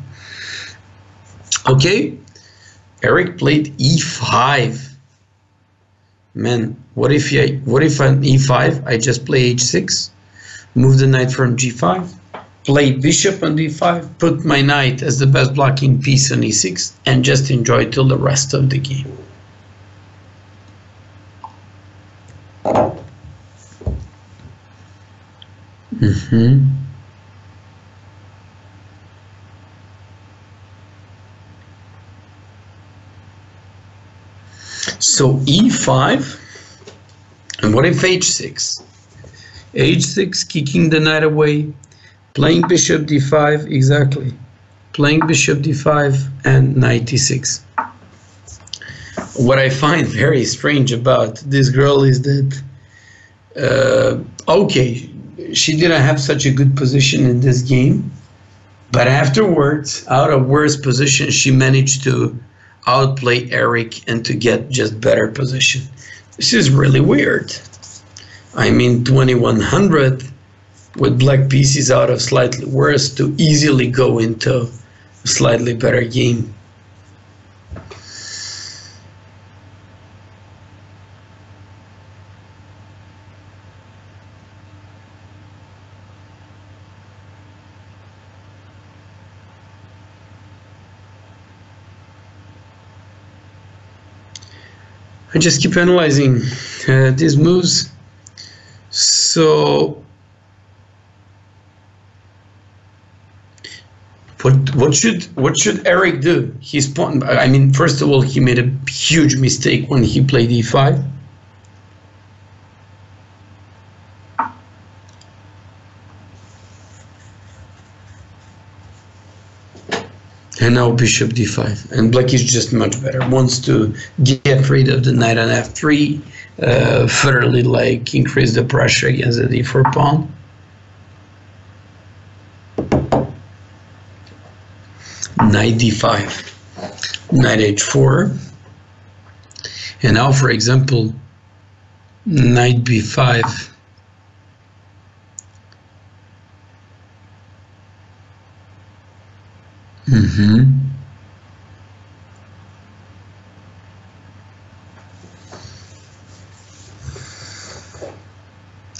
Okay, Eric played e5. Man, what if on e5 I just play h6, move the knight from g5, play bishop on d5, put my knight as the best blocking piece on e6, and just enjoy till the rest of the game. So e5, and what if h6? h6, kicking the knight away, playing bishop d5, exactly, playing bishop d5 and knight d6. What I find very strange about this girl is that, okay, she didn't have such a good position in this game, but afterwards, out of worse position, she managed to outplay Eric and to get just better position. This is really weird. I mean, 2100 with black pieces out of slightly worse to easily go into a slightly better game. I just keep analyzing these moves. So what should Eric do? I mean, first of all, he made a huge mistake when he played e5. And now bishop d5, and black is just much better. Wants to get rid of the knight on f3, furtherly like increase the pressure against the d4 pawn. Knight d5, knight h4, and now, for example, knight b5.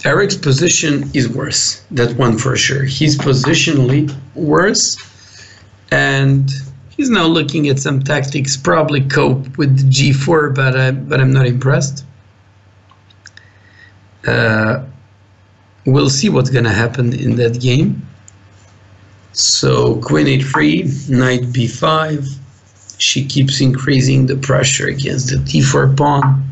Eric's position is worse, that one for sure. He's positionally worse, and he's now looking at some tactics, probably cope with the g4, but I'm not impressed. We'll see what's gonna happen in that game. So queen a3, knight b5. She keeps increasing the pressure against the d4 pawn.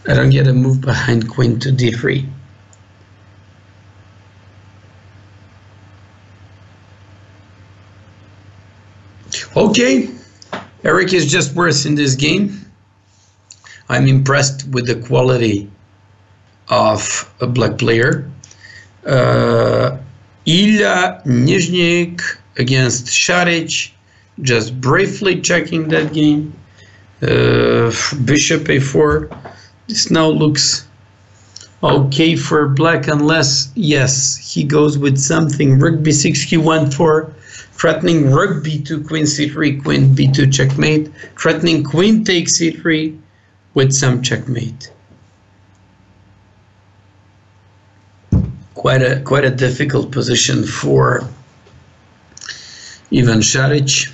I don't get a move behind queen to d3. Okay, Eric is just worse in this game. I'm impressed with the quality of a black player. Ilya Nizhnik against Šarić, just briefly checking that game. Bishop a4. This now looks okay for black, unless, yes, he goes with something. Rook b6, q1-4, threatening rook b2, queen c3, queen b2 checkmate, threatening queen takes c3 with some checkmate. Quite a difficult position for Ivan Šarić.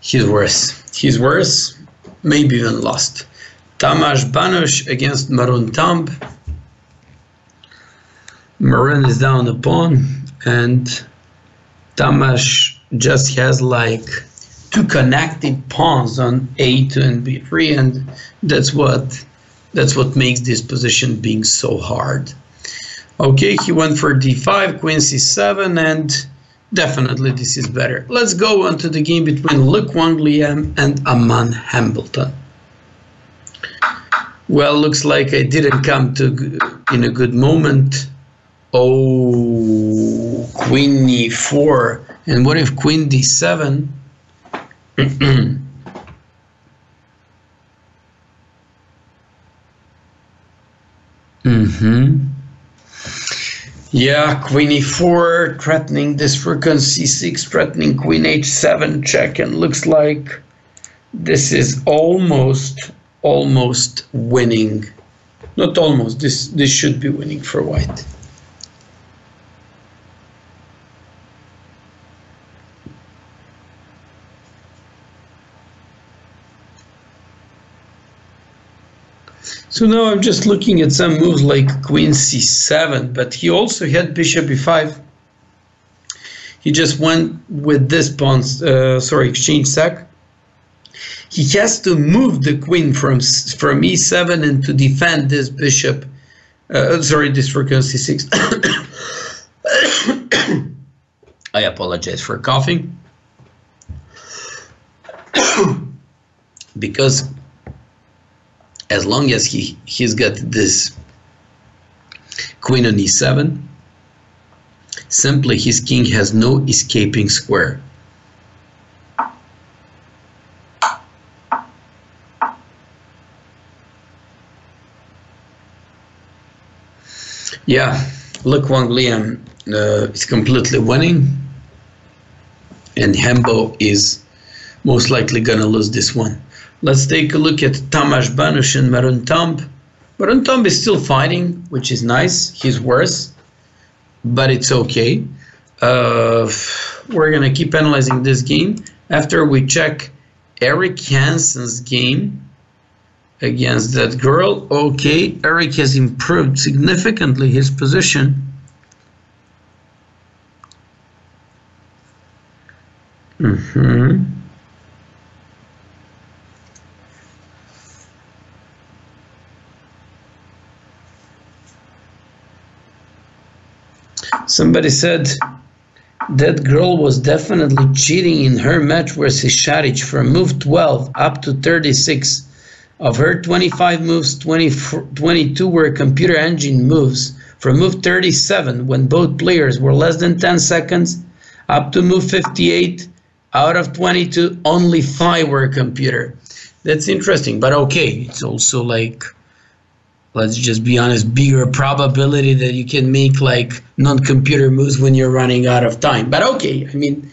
He's worse, maybe even lost. Tamás Banos against Maroon Tomb. Maroon is down a pawn, and Tamás just has like two connected pawns on a2 and b3, and that's what makes this position being so hard. Okay, he went for d5, queen c7, and definitely this is better. Let's go on to the game between Luc Wang Liam and Aman Hambleton. Well, looks like I didn't come to in a good moment. Oh, queen e4. And what if queen d7? Yeah, queen e4, threatening this rook on c6, threatening queen h7 check, and looks like this is almost winning. Not almost, this should be winning for white. So now I'm just looking at some moves like queen c7, but he also had bishop e5. He just went with this pawn, exchange sack. He has to move the queen from e7 and to defend this bishop, this rook on c6. I apologize for coughing. Because as long as he's got this queen on e7, simply his king has no escaping square. Yeah, Luc Wang Liam is completely winning, and Hambo is most likely gonna lose this one. Let's take a look at Tamás Banos and Maroon Tomb. Maroon Tomb is still fighting, which is nice. He's worse, but it's okay. We're going to keep analyzing this game after we check Eric Hansen's game against that girl. Okay, Eric has improved significantly his position. Somebody said that girl was definitely cheating in her match versus Šarić from move 12 up to 36. Of her 25 moves, 22 were computer engine moves. From move 37, when both players were less than 10 seconds, up to move 58, out of 22, only 5 were computer. That's interesting, but okay, it's also like, let's just be honest, bigger probability that you can make like non-computer moves when you're running out of time. But okay, I mean,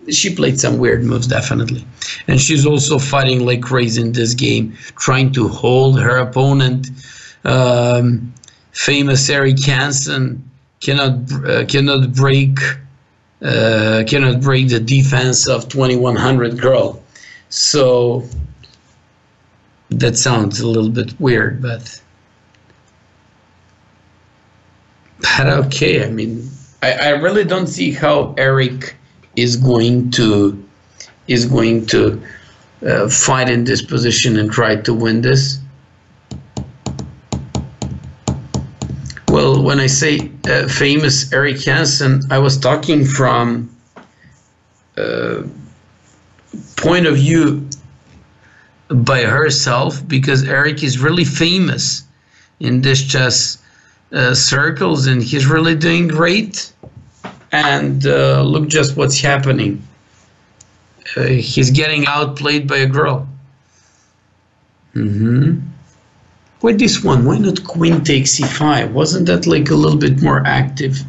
she played some weird moves, definitely. And she's also fighting like crazy in this game, trying to hold her opponent. Famous Eric Hansen cannot break the defense of 2100 girl. So that sounds a little bit weird, but okay. I mean, I really don't see how Eric is going to fight in this position and try to win this. Well, when I say famous Eric Hansen, I was talking from point of view by herself, because Eric is really famous in this chess circles, and he's really doing great. And look just what's happening. He's getting outplayed by a girl. Why this one? Why not queen takes c5? Wasn't that like a little bit more active?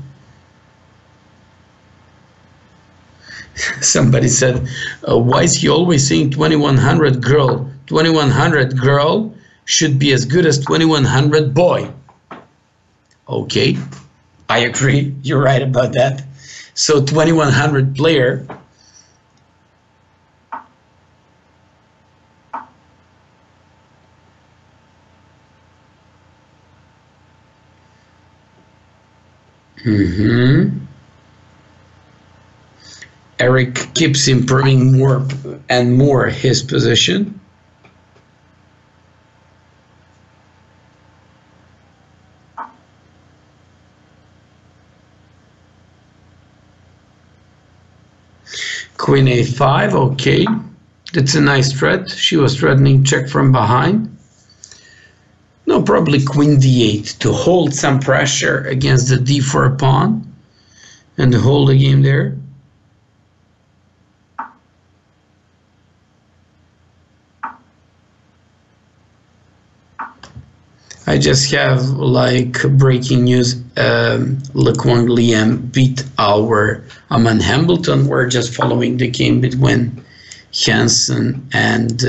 Somebody said, why is he always saying 2100 girl? 2100 girl should be as good as 2100 boy. Okay, I agree. You're right about that. So 2100 player. Eric keeps improving more and more his position. Queen a5, okay. That's a nice threat. She was threatening check from behind. No, probably queen d8 to hold some pressure against the d4 pawn and hold the game there. I just have like breaking news. Le Quang Liam beat our Aman Hambleton. We're just following the game between Hansen and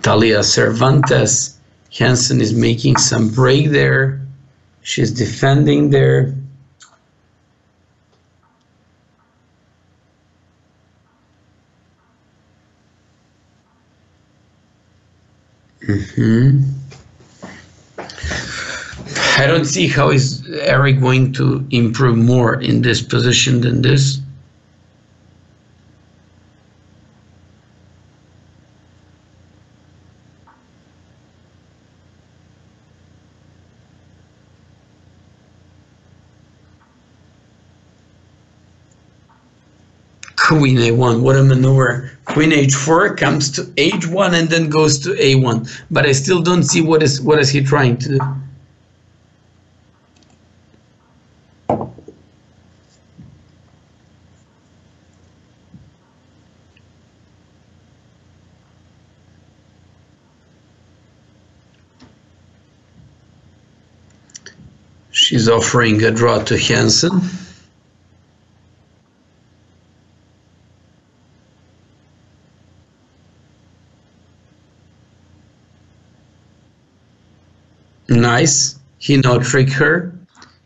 Talia Cervantes. Hansen is making some break there. She's defending there. I don't see how is Eric going to improve more in this position than this. Queen a1, what a maneuver. Queen h4 comes to h1 and then goes to a1, but I still don't see what is he trying to do. She's offering a draw to Hansen. Nice. He now tricked her.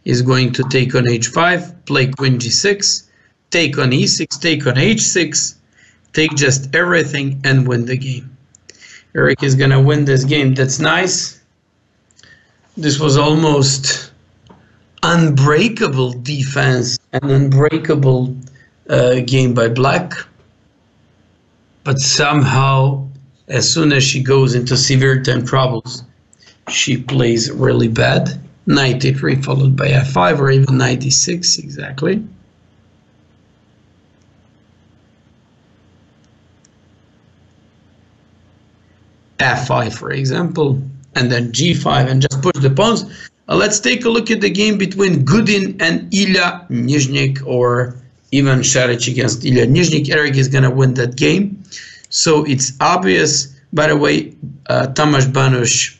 He's going to take on h5, play queen g6, take on e6, take on h6, take just everything and win the game. Eric is gonna win this game. That's nice. This was almost unbreakable defense and unbreakable game by Black. But somehow, as soon as she goes into severe time troubles, she plays really bad. Knight e3 followed by f5 or even knight e6, exactly. f5, for example, and then g5 and just push the pawns. Let's take a look at the game between Gudin and Ilya Nizhnik, or even Šarić against Ilya Nizhnik. Eric is going to win that game. So it's obvious. By the way, Tamas Banush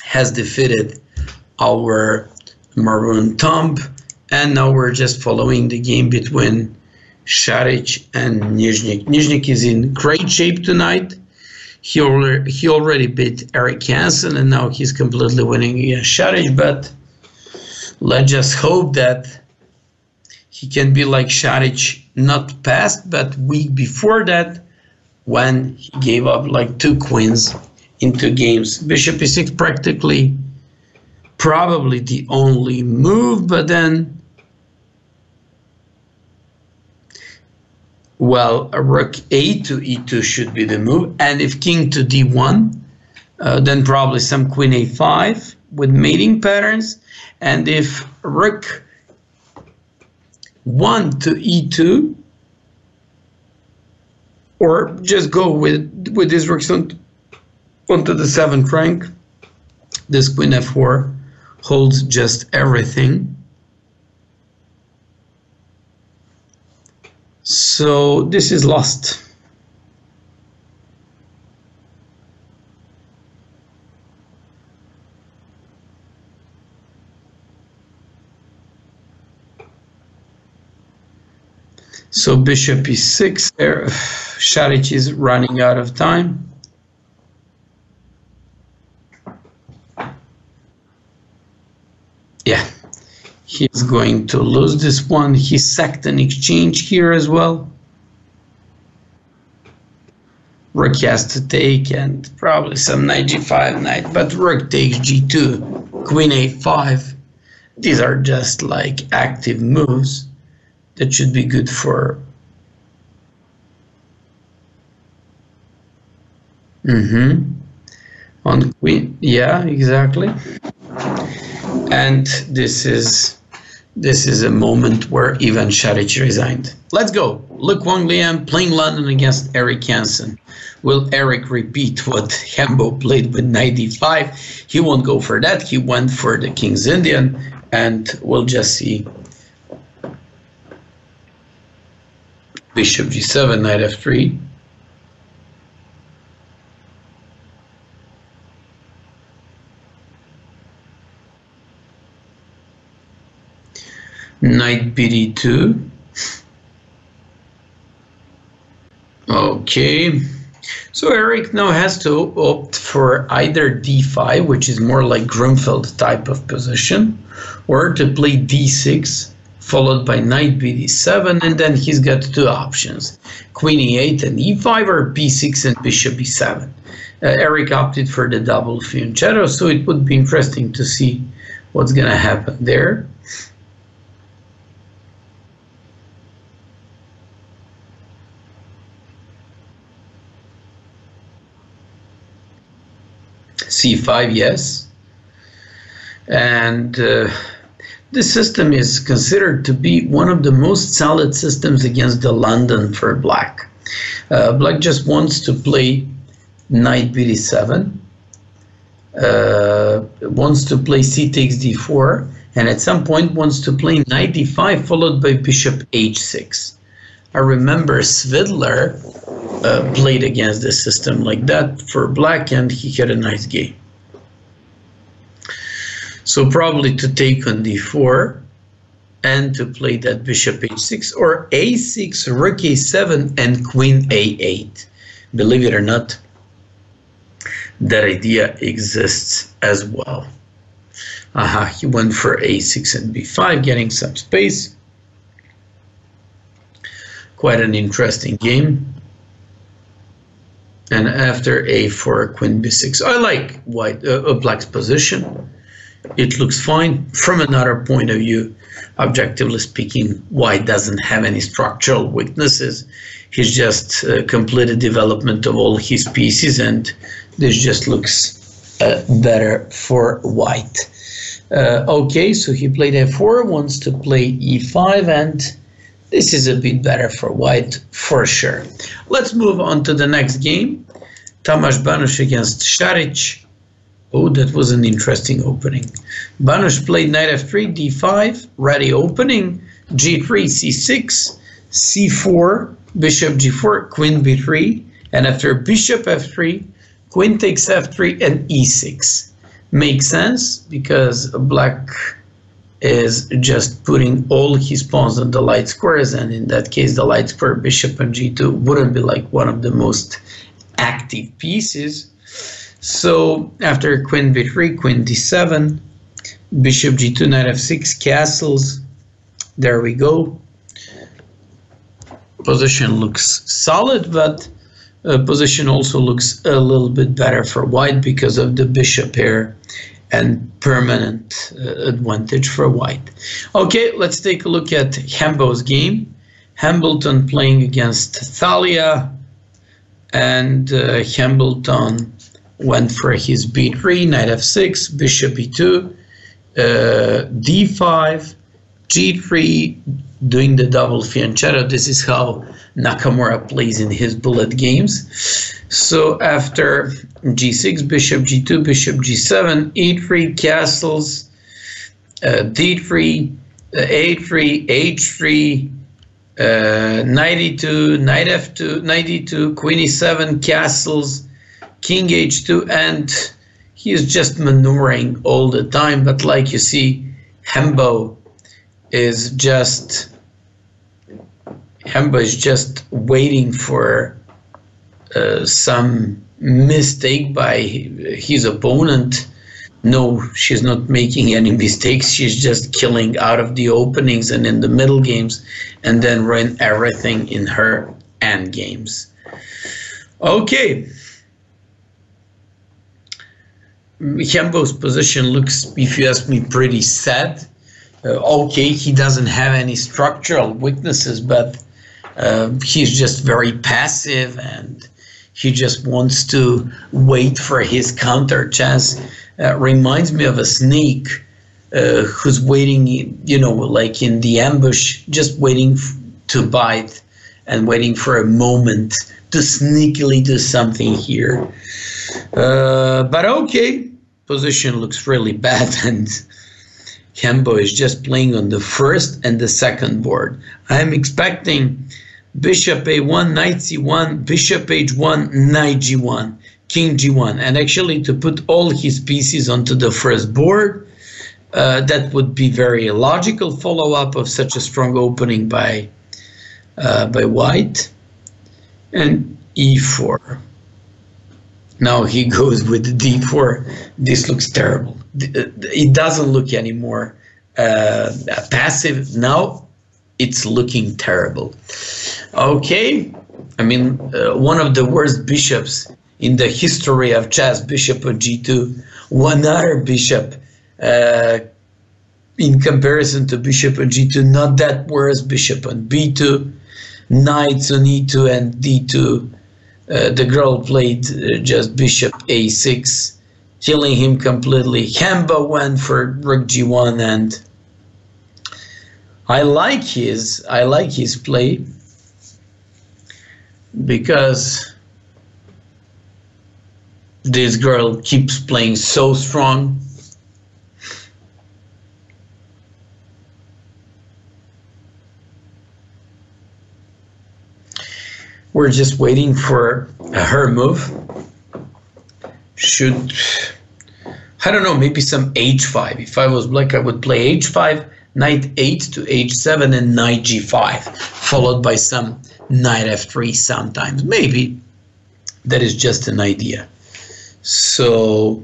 has defeated our Maroon Tomb, and now we're just following the game between Šarić and Nizhnik. Nizhnik is in great shape tonight. He already beat Eric Hansen, and now he's completely winning against Šarić, but let's just hope that he can be like Šarić, not past, but week before that, when he gave up like 2 queens in 2 games. Bishop e6 practically probably the only move, but then, well, a rook a to e2 should be the move, and if king to d1, then probably some queen a5 with mating patterns, and if rook 1 to e2, or just go with his rooks onto the 7th rank. This queen f4 holds just everything. So this is lost. So bishop e6, Šarić is running out of time. Yeah, he's going to lose this one. He sacked an exchange here as well. Rook has to take, and probably some knight g5 knight, but rook takes g2, queen a5. These are just like active moves that should be good for on queen. Yeah, exactly. And this is a moment where even Šarić resigned. Let's go. Luc Wang Liang playing London against Eric Hansen. Will Eric repeat what Hembo played with knight d5? He won't go for that. He went for the King's Indian, and we'll just see. Bishop g7, knight f3. Knight bd2. Okay. So Eric now has to opt for either d5, which is more like Grunfeld type of position, or to play d6, followed by knight bd7, and then he's got two options, queen e8 and e5, or b6 and bishop e7. Eric opted for the double fianchetto, so it would be interesting to see what's going to happen there. c5, yes. And this system is considered to be one of the most solid systems against the London for black. Black just wants to play knight bd7, wants to play c takes d4, and at some point wants to play knight d5 followed by bishop h6. I remember Svidler played against this system like that for black, and he had a nice game. So probably to take on d4 and to play that bishop h6, or a6, rook a7, and queen a8. Believe it or not, that idea exists as well. He went for a6 and b5, getting some space. Quite an interesting game. And after a4, queen b6. I like black's position. It looks fine. From another point of view, objectively speaking, white doesn't have any structural weaknesses. He's just completed development of all his pieces, and this just looks better for white. Okay, so he played f4, wants to play e5, and this is a bit better for white for sure. Let's move on to the next game. Tamás Banos against Šarić. Oh, that was an interesting opening. Banos played knight f3, d5, ready opening, g3, c6, c4, bishop g4, queen b3, and after bishop f3, queen takes f3 and e6. Makes sense because black is just putting all his pawns on the light squares, and in that case the light square bishop and g2 wouldn't be like one of the most active pieces. So after queen b3, queen d7, bishop g2, knight f6, castles. There we go. Position looks solid, but position also looks a little bit better for white because of the bishop here and permanent advantage for white. Okay, let's take a look at Hembo's game. Hambleton playing against Thalia, and Hambleton went for his b3, knight f6, bishop e2, d5, G3, doing the double fianchetto. This is how Nakamura plays in his bullet games. So after G6, bishop G2, bishop G7, E3, castles, D3, A3, H3, knight E2, knight F2, knight E2, queen E7, castles, king H2, and he is just maneuvering all the time. But like you see, Hembo is just waiting for some mistake by his opponent. No, she's not making any mistakes. She's just killing out of the openings and in the middle games, and then run everything in her end games. Okay. Hembo's position looks, if you ask me, pretty sad. Okay, he doesn't have any structural weaknesses, but he's just very passive, and he just wants to wait for his counter chess. Reminds me of a snake who's waiting, you know, like in the ambush, just waiting to bite and waiting for a moment to sneakily do something here. But okay, position looks really bad, and Hembo is just playing on the first and the second board. I am expecting bishop A1, knight C1, bishop H1, knight G1, king G1, and actually to put all his pieces onto the first board. That would be very logical follow-up of such a strong opening by white. And E4. Now he goes with D4. This looks terrible. It doesn't look anymore passive. Now it's looking terrible. Okay, I mean, one of the worst bishops in the history of chess, bishop on G2. One other bishop in comparison to bishop on G2, not that worse, bishop on B2, knights on E2 and D2. The girl played just bishop A6, killing him completely. Hembo went for rook G1, and I like his play because this girl keeps playing so strong. We're just waiting for her move. I don't know, maybe some H5. If I was black, I would play H5, knight 8 to H7, and knight G5, followed by some knight F3 sometimes. Maybe that is just an idea. So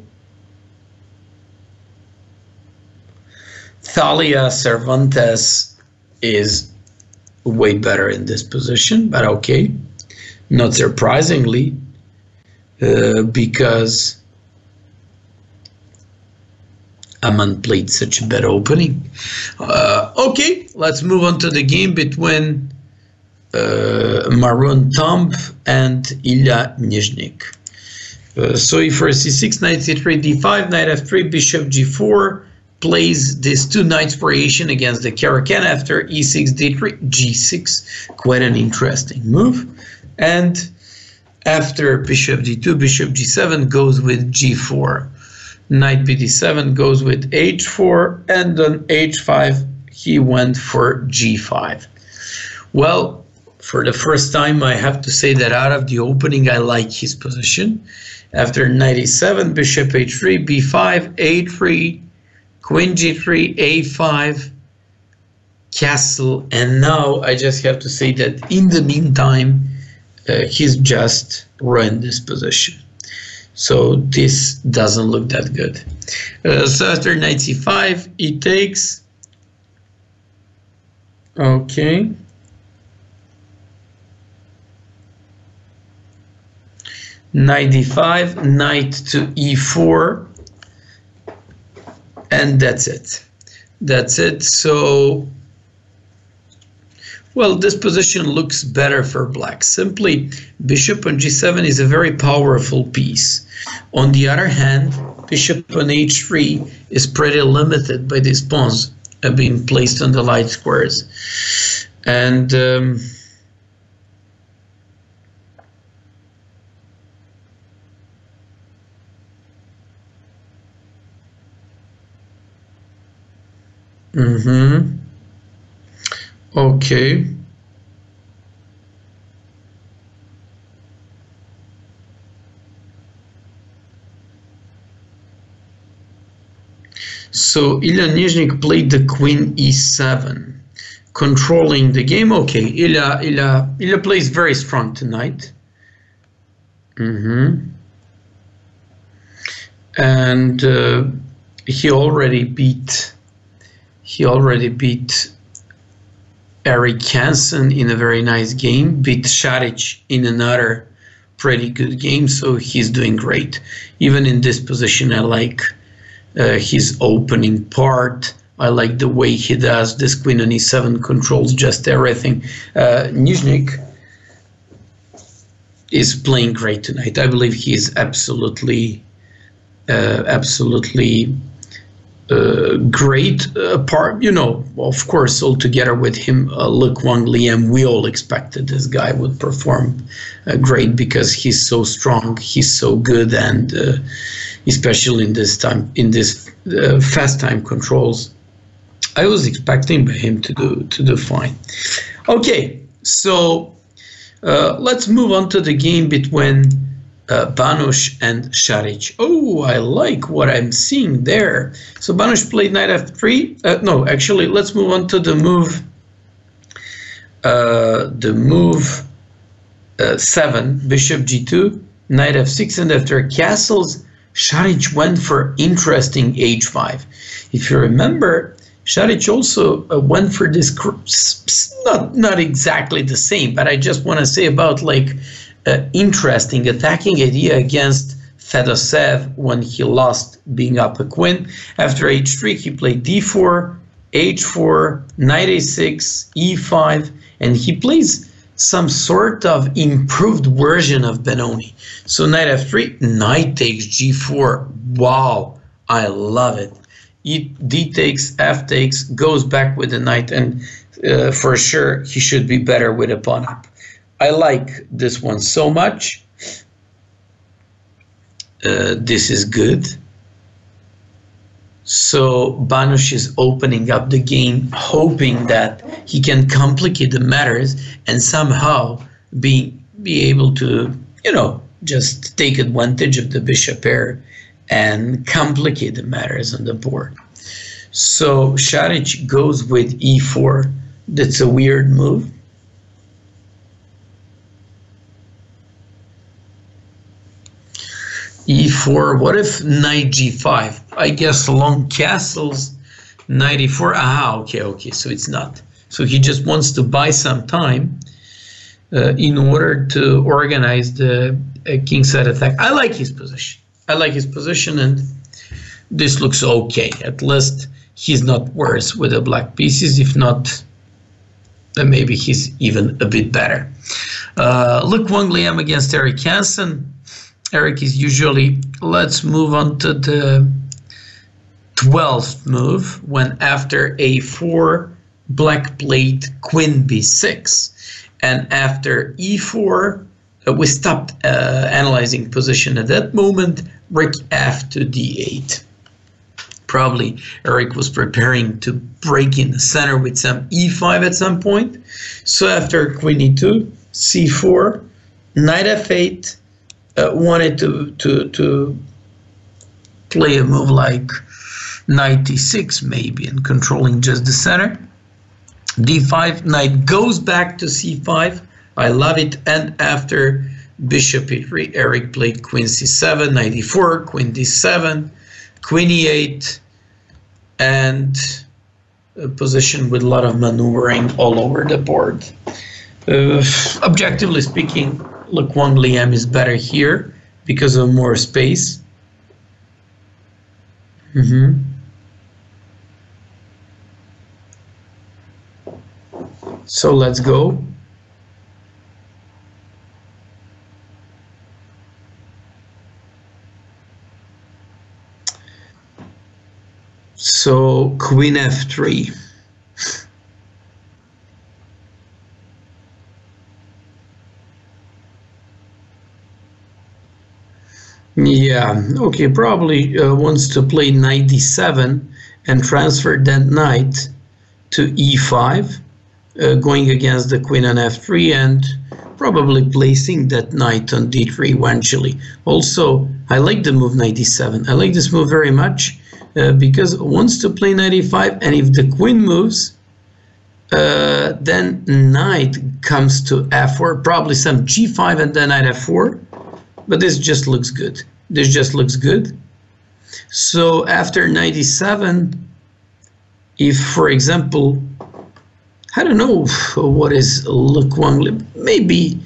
Thalia Cervantes is way better in this position, but okay. Not surprisingly, because Aman played such a bad opening. Okay, let's move on to the game between Maroon Tomb and Ilya Nizhnik. So E4, C6, knight C3, D5, knight F3, bishop G4, plays this two knights variation against the Caracan after E6, D3, G6. Quite an interesting move. And after bishop D2, bishop G7 goes with G4. Knight BD7 goes with H4, and on H5 he went for G5. Well, for the first time I have to say that out of the opening I like his position. After knight E7, bishop H3, B5, A3, queen G3, A5, castle, and now I just have to say that in the meantime he's just ruined this position. So this doesn't look that good. So after knight C5, he takes. Okay. Knight D5, knight to E4, and that's it. That's it. So, well, this position looks better for black. Simply, bishop on G7 is a very powerful piece. On the other hand, bishop on H3 is pretty limited by these pawns. being placed on the light squares. And okay. So Ilya Nizhnik played the queen e7, controlling the game. Okay, Ilya plays very strong tonight. And he already beat Eric Hansen in a very nice game, beat Šarić in another pretty good game, so he's doing great. Even in this position, I like his opening part. I like the way he does this queen on e7, controls just everything. Nizhnik is playing great tonight. I believe he is absolutely great. Part, you know, of course, all together with him, Le Quang Liem, we all expected this guy would perform great because he's so strong, he's so good, and especially in this fast time controls, I was expecting him to do fine. Okay, so let's move on to the game between Banos and Šarić. Oh, I like what I'm seeing there. So Banos played knight f3. No, actually, let's move on to the move. 7, bishop g2, knight f6, and after castles, Šarić went for interesting h5. If you remember, Šarić also went for this, not exactly the same, but I just want to say about like interesting attacking idea against Fedosev when he lost being up a queen. After h3, he played d4, h4, knight a6, e5, and he plays some sort of improved version of Benoni. So knight f3, knight takes g4. Wow, I love it. D takes, f takes, goes back with the knight, and for sure he should be better with a pawn up. I like this one so much. This is good. So Banos is opening up the game, hoping that he can complicate the matters and somehow be able to, you know, just take advantage of the bishop pair and complicate the matters on the board. So Šarić goes with e4. That's a weird move. e4, what if knight g5? I guess along castles, knight e4. Aha, okay, so it's not. So he just wants to buy some time in order to organize the kingside attack. I like his position. And this looks okay. At least he's not worse with the black pieces. If not, then maybe he's even a bit better. Le Quang Liem against Eric Hansen. Eric is usually, let's move on to the 12th move, when after a4, black played queen b6. And after e4, we stopped analyzing position at that moment, rook f to d8. Probably Eric was preparing to break in the center with some e5 at some point. So after queen e2, c4, knight f8, wanted to play a move like knight e6 maybe, and controlling just the center. d5, knight goes back to c5. I love it. And after bishop e3, Eric played queen c7, knight e4, queen d7, queen e8, and a position with a lot of maneuvering all over the board. Objectively speaking, Le Quang Liem is better here because of more space. So let's go. So queen f3. Yeah, okay, probably wants to play knight d7 and transfer that knight to e5, going against the queen on f3 and probably placing that knight on d3 eventually. Also, I like the move knight d7. I like this move very much because it wants to play knight e5, and if the queen moves, then knight comes to f4, probably some g5 and then knight f4. But this just looks good. This just looks good. So after knight e7, if, for example, I don't know what is look one, maybe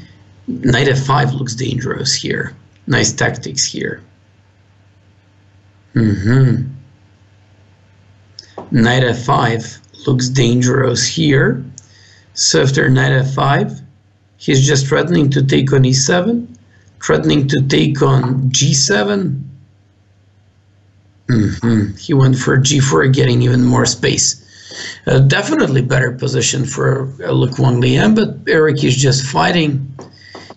knight f5 looks dangerous here. Nice tactics here. Knight f5 looks dangerous here. So after knight f5, he's just threatening to take on e7. Threatening to take on g7. He went for g4, getting even more space. Definitely better position for Luc Wang Lian, but Eric is just fighting.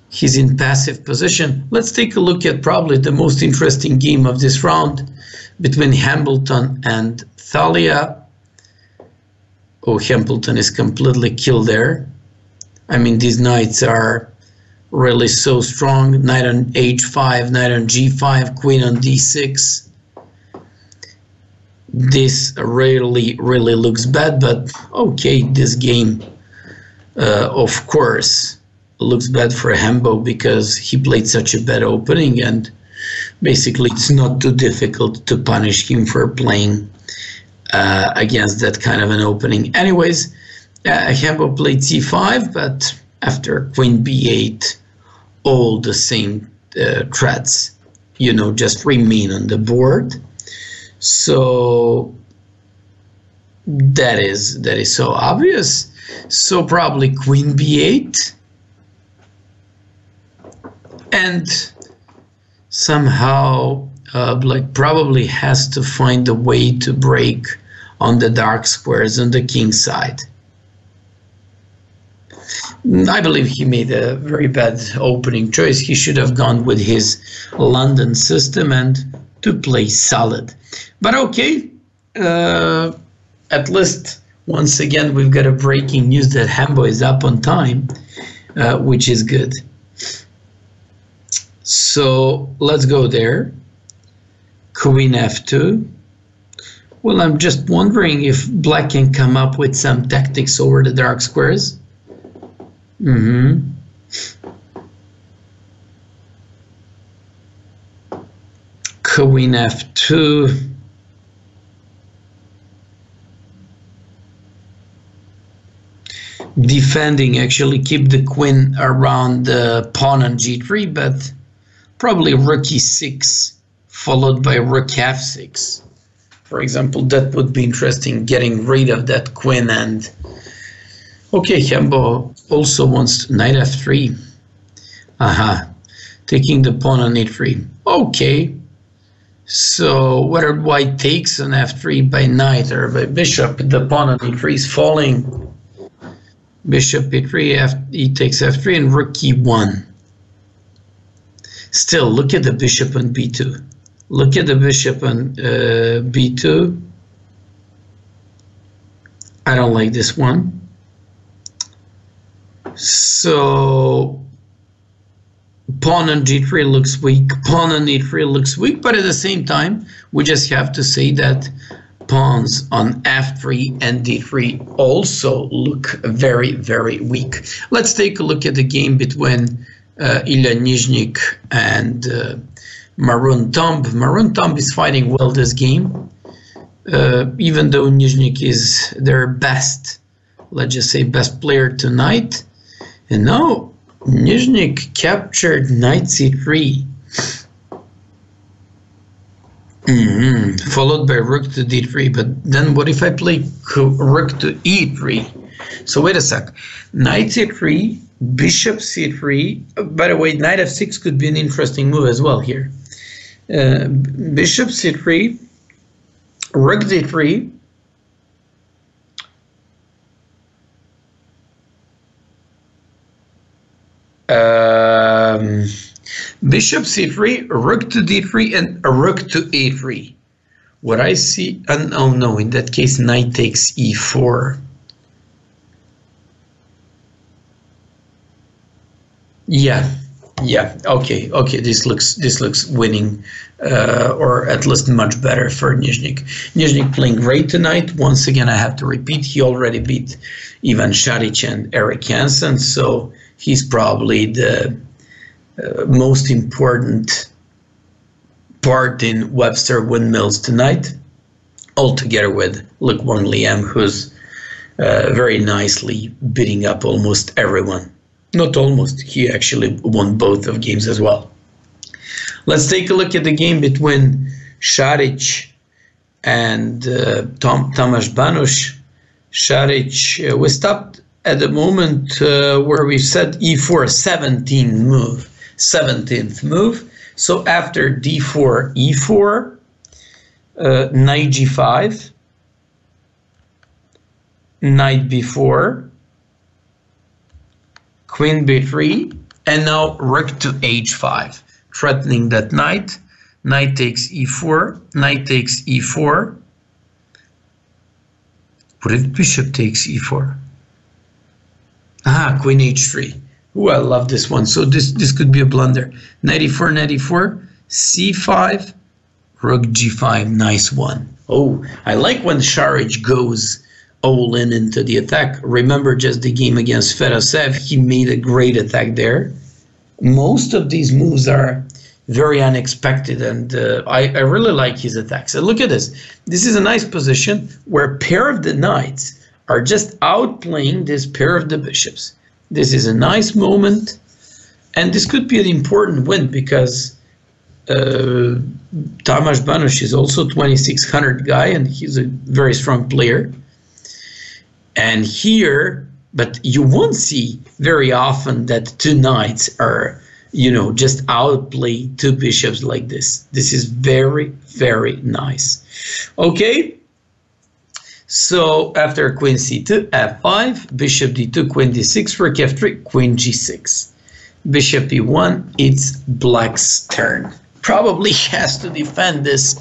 He's in passive position. Let's take a look at probably the most interesting game of this round between Hambleton and Thalia. Oh, Hambleton is completely killed there. I mean, these knights are really so strong. Knight on h5, knight on g5, queen on d6. This really looks bad, but okay, this game of course looks bad for Hambo because he played such a bad opening, and basically it's not too difficult to punish him for playing against that kind of an opening. Anyways, Hambo played c5, but after queen b8, all the same threats, you know, just remain on the board. So that is so obvious. So probably queen b8, and somehow Black probably has to find a way to break on the dark squares on the king side. I believe he made a very bad opening choice. He should have gone with his London system and to play solid. But okay, at least once again we've got a breaking news that Hambo is up on time, which is good. So let's go there. Queen f2. Well, I'm just wondering if Black can come up with some tactics over the dark squares. Queen f2. Defending, actually keep the queen around the pawn on g3, but probably rook e6 followed by rook f6. For example, that would be interesting, getting rid of that queen. And okay, Hambo also wants knight f3. Taking the pawn on e3. Okay, so whether white takes on f3 by knight or by bishop, the pawn on e3 is falling. Bishop e3, he takes f3, and rook e1. Still, look at the bishop on b2. Look at the bishop on b2. I don't like this one. So pawn on g3 looks weak, pawn on e3 looks weak, but at the same time, we just have to say that pawns on f3 and d3 also look very, very weak. Let's take a look at the game between Ilya Nizhnik and Maroon Tomb. Maroon Tomb is fighting well this game, even though Nizhnik is their best, let's just say, best player tonight. And now Nizhnik captured knight c3. Followed by rook to d3, but then what if I play rook to e3? So wait a sec, knight c3, bishop c3, by the way, knight f6 could be an interesting move as well here. Bishop c3, Rook d3. Bishop c3, rook to d3, and a rook to a3. What I see, oh no, in that case, knight takes e4. Yeah, okay, this looks winning, or at least much better for Nizhnik. Nizhnik playing great tonight. Once again, I have to repeat, he already beat Ivan Šarić and Eric Hansen, so he's probably the most important part in Webster Windmills tonight, all together with Luc Wang Liam, who's very nicely beating up almost everyone. Not almost, he actually won both of games as well. Let's take a look at the game between Šarić and Tomasz Banuš. Šarić, we stopped at the moment where we said e4, 17th move. So after d4, e4, knight g5, knight b4, queen b3, and now rook to h5, threatening that knight. Knight takes e4, knight takes e4. What if bishop takes e4? Ah, queen h3. Ooh, I love this one. So this could be a blunder. Knight e4, knight e4, c5, rook g5. Nice one. Oh, I like when Šarić goes all in into the attack. Remember just the game against Fedorov, he made a great attack there. Most of these moves are very unexpected, and I really like his attacks. And look at this. This is a nice position where a pair of the knights are just outplaying this pair of the bishops. This is a nice moment, and this could be an important win because Tomasz Banuš is also 2600 guy, and he's a very strong player. And here, but you won't see very often that two knights are, you know, just outplay two bishops like this. This is very, very nice. Okay. So after queen c2, f5, bishop d2, queen d6, rook f3, queen g6. Bishop e1, it's black's turn. Probably has to defend this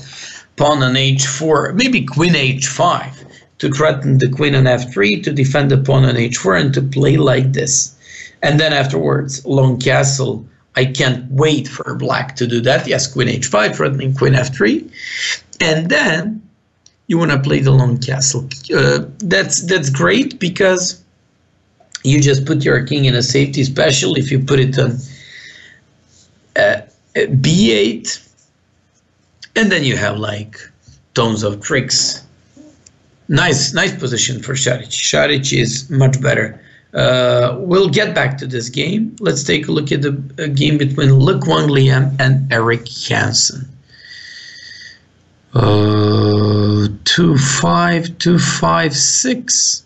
pawn on h4, maybe queen h5, to threaten the queen on f3, to defend the pawn on h4, and to play like this. And then afterwards, long castle. I can't wait for black to do that. Yes, queen h5, threatening queen f3. And then you want to play the long castle. That's great because you just put your king in a safety, especially if you put it on b8. And then you have like tons of tricks. Nice position for Šarić. Šarić is much better. We'll get back to this game. Let's take a look at the game between Luc Wang Liam and Eric Hansen. 2-5, 2-5-6.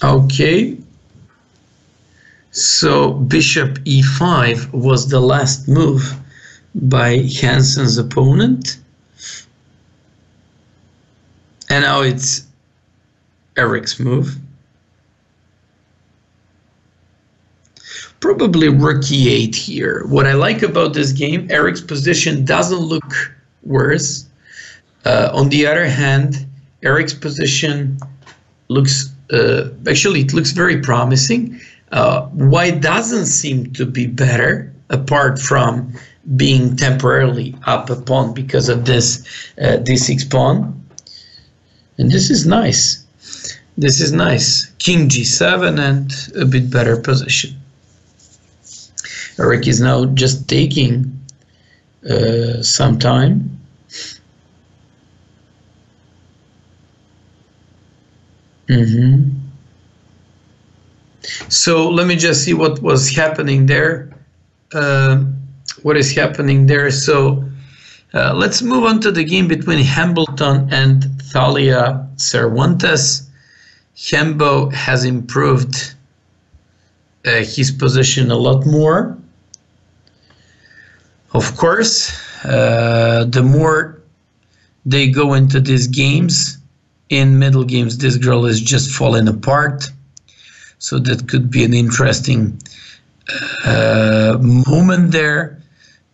Okay. So bishop e5 was the last move by Hansen's opponent, and now it's Eric's move. Probably rook e8 here. What I like about this game, Eric's position doesn't look worse. On the other hand, Eric's position looks actually it looks very promising. White doesn't seem to be better, apart from being temporarily up a pawn because of this d6 pawn. And this is nice. This is nice. King g7 and a bit better position. Eric is now just taking some time. So let me just see what was happening there. What is happening there? So let's move on to the game between Hambleton and Thalia Cervantes. Hembo has improved his position a lot more. Of course, the more they go into these games, in middle games, this girl is just falling apart. So that could be an interesting moment there.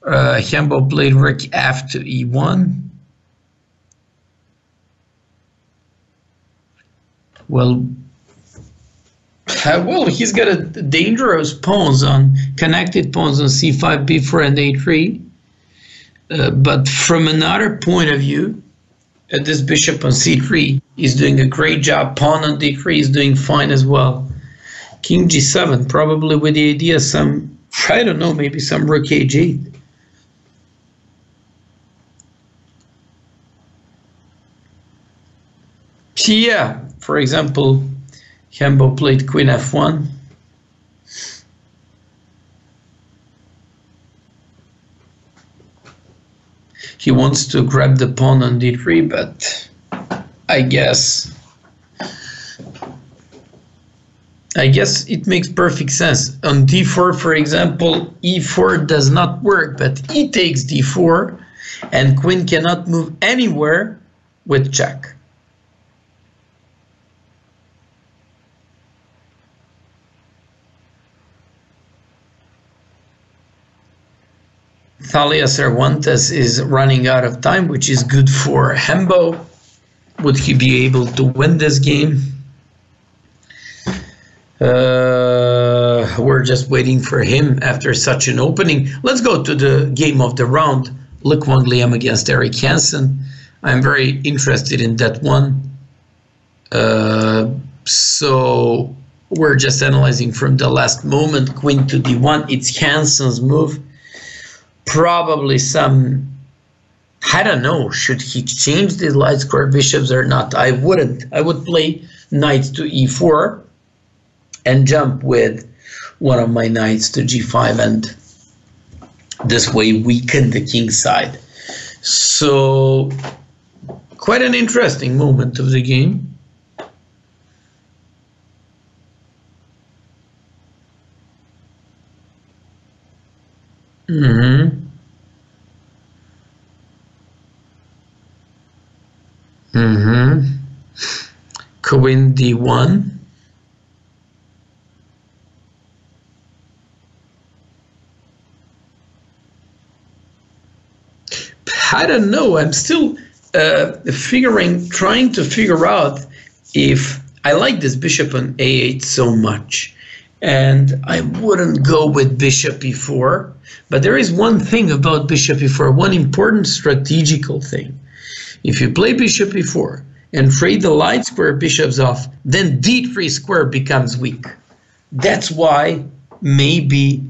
Hembo played rook f to e1. Well, he's got a dangerous pawns on connected pawns on c5, b4, and a3. But from another point of view, this bishop on c3 is doing a great job. Pawn on d3 is doing fine as well. King g7, probably with the idea some, I don't know, maybe some rook h8. Yeah, for example, Hembo played queen f1. He wants to grab the pawn on d3, but I guess it makes perfect sense. On d4, for example, e4 does not work, but e takes d4, and queen cannot move anywhere with check. Thalia Cervantes is running out of time, which is good for Hembo. Would he be able to win this game? We're just waiting for him after such an opening. Let's go to the game of the round. Luc Wang Liam against Eric Hansen. I'm very interested in that one. So we're just analyzing from the last moment. Queen to d1. It's Hansen's move. Probably some, I don't know, should he change the light square bishops or not? I wouldn't. I would play knight to e4 and jump with one of my knights to g5, and this way weaken the king side. So quite an interesting moment of the game. Queen d1. I don't know. I'm still trying to figure out if I like this bishop on a8 so much, and I wouldn't go with bishop e4. But there is one thing about bishop e4, one important strategical thing. If you play bishop e4 and trade the light square bishops off, then d3 square becomes weak. That's why maybe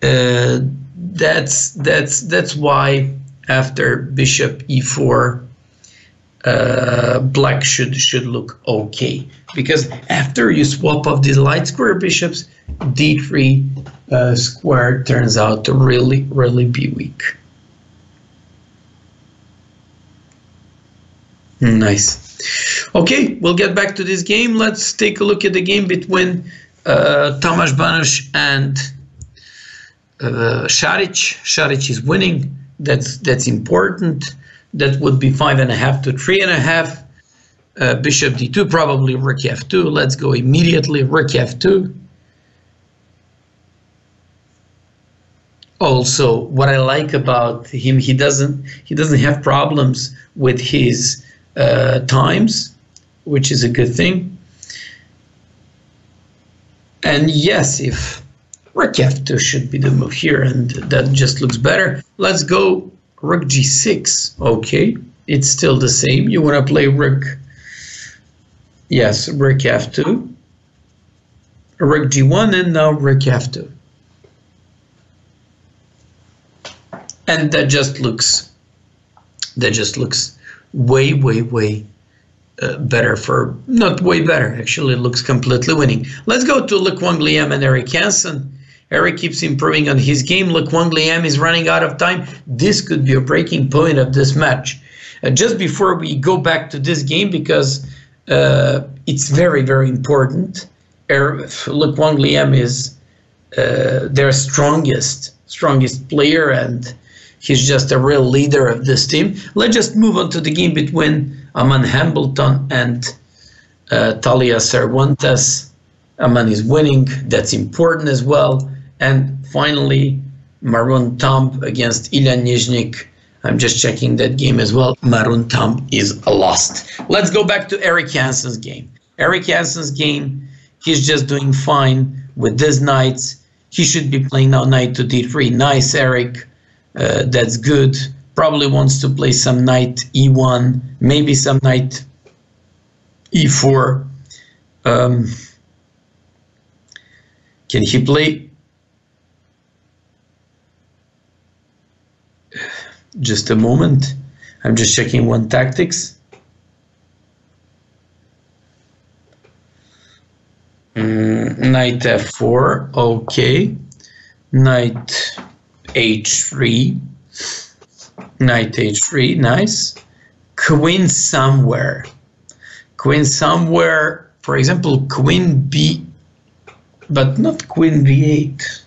that's why after bishop e4 black should look okay, because after you swap off the light square bishops, d3 square turns out to really be weak. Nice. Okay, we'll get back to this game. Let's take a look at the game between Tomasz Banosh and Šarić. Šarić is winning. That's important. That would be 5.5 to 3.5. Bishop d2, probably rook f2. Let's go immediately. Rook f2. Also, what I like about him, he doesn't have problems with his times, which is a good thing. And yes, if rook f2 should be the move here, and that just looks better. Let's go rook g6. Okay, it's still the same. You want to play rook, yes, rook f2, rook g1, and now rook f2. And that just looks way better, for not way better, actually. It looks completely winning. Let's go to Luc Wang Liam and Eric Hansen. Eric keeps improving on his game. Luc Wang Liam is running out of time. This could be a breaking point of this match. Just before we go back to this game, because it's very important. Luc Wang Liam is their strongest strongest player, and he's just a real leader of this team. Let's just move on to the game between Aman Hambleton and Talia Cervantes. Aman is winning. That's important as well. And finally, Maroon Thumb against Ilya Nizhnik. I'm just checking that game as well. Maroon Thumb is lost. Let's go back to Eric Hansen's game. Eric Hansen's game, he's just doing fine with these knights. He should be playing now knight to d3. Nice, Eric. That's good. Probably wants to play some knight e1, maybe some knight e4. Can he play? Just a moment. I'm just checking one tactics. Knight f4. Okay. Knight h3. Knight h3. Nice. Queen somewhere. Queen somewhere. For example, queen b, but not queen b8.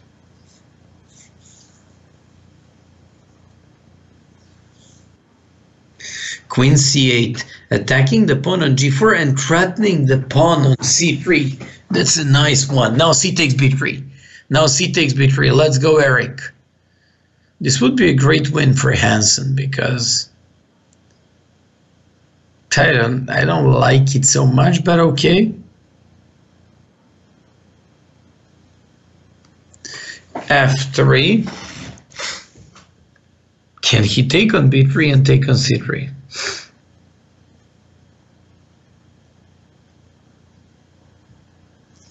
Queen c8, attacking the pawn on g4 and threatening the pawn on c3. That's a nice one. Now c takes b3. Now c takes b3. Let's go, Eric. This would be a great win for Hansen because I don't like it so much, but okay. f3. Can he take on b3 and take on c3?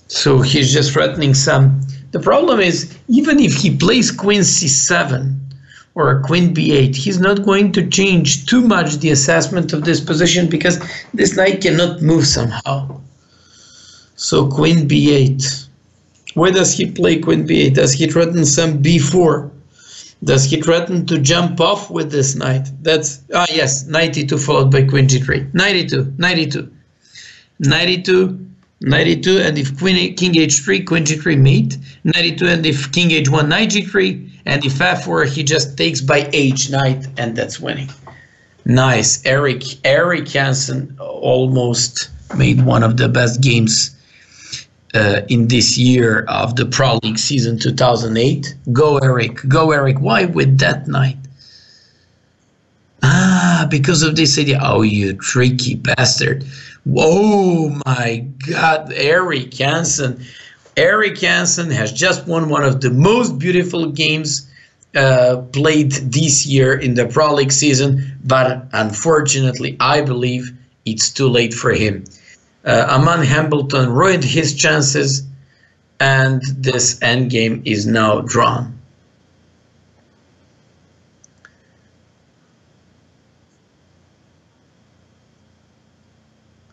So he's just threatening some. The problem is, even if he plays queen c7 or queen b8, he's not going to change too much the assessment of this position because this knight cannot move somehow. So queen b8. Where does he play queen b8? Does he threaten some b4? Does he threaten to jump off with this knight? That's, yes, knight e2 followed by queen g3. Knight e2, knight e2, knight e2, knight e2, and if king h3, queen g3 mate, knight e2, and if king h1, knight g3, and if f4, he just takes by h knight, and that's winning. Nice. Eric Hansen almost made one of the best games in this year of the Pro League season 2008. Go, Eric. Go, Eric. Why with that knight? Because of this idea. Oh, you tricky bastard. Whoa, my God. Eric Hansen. Eric Hansen has just won one of the most beautiful games played this year in the Pro League season, but unfortunately, I believe it's too late for him. Aman Hambleton ruined his chances, and this endgame is now drawn.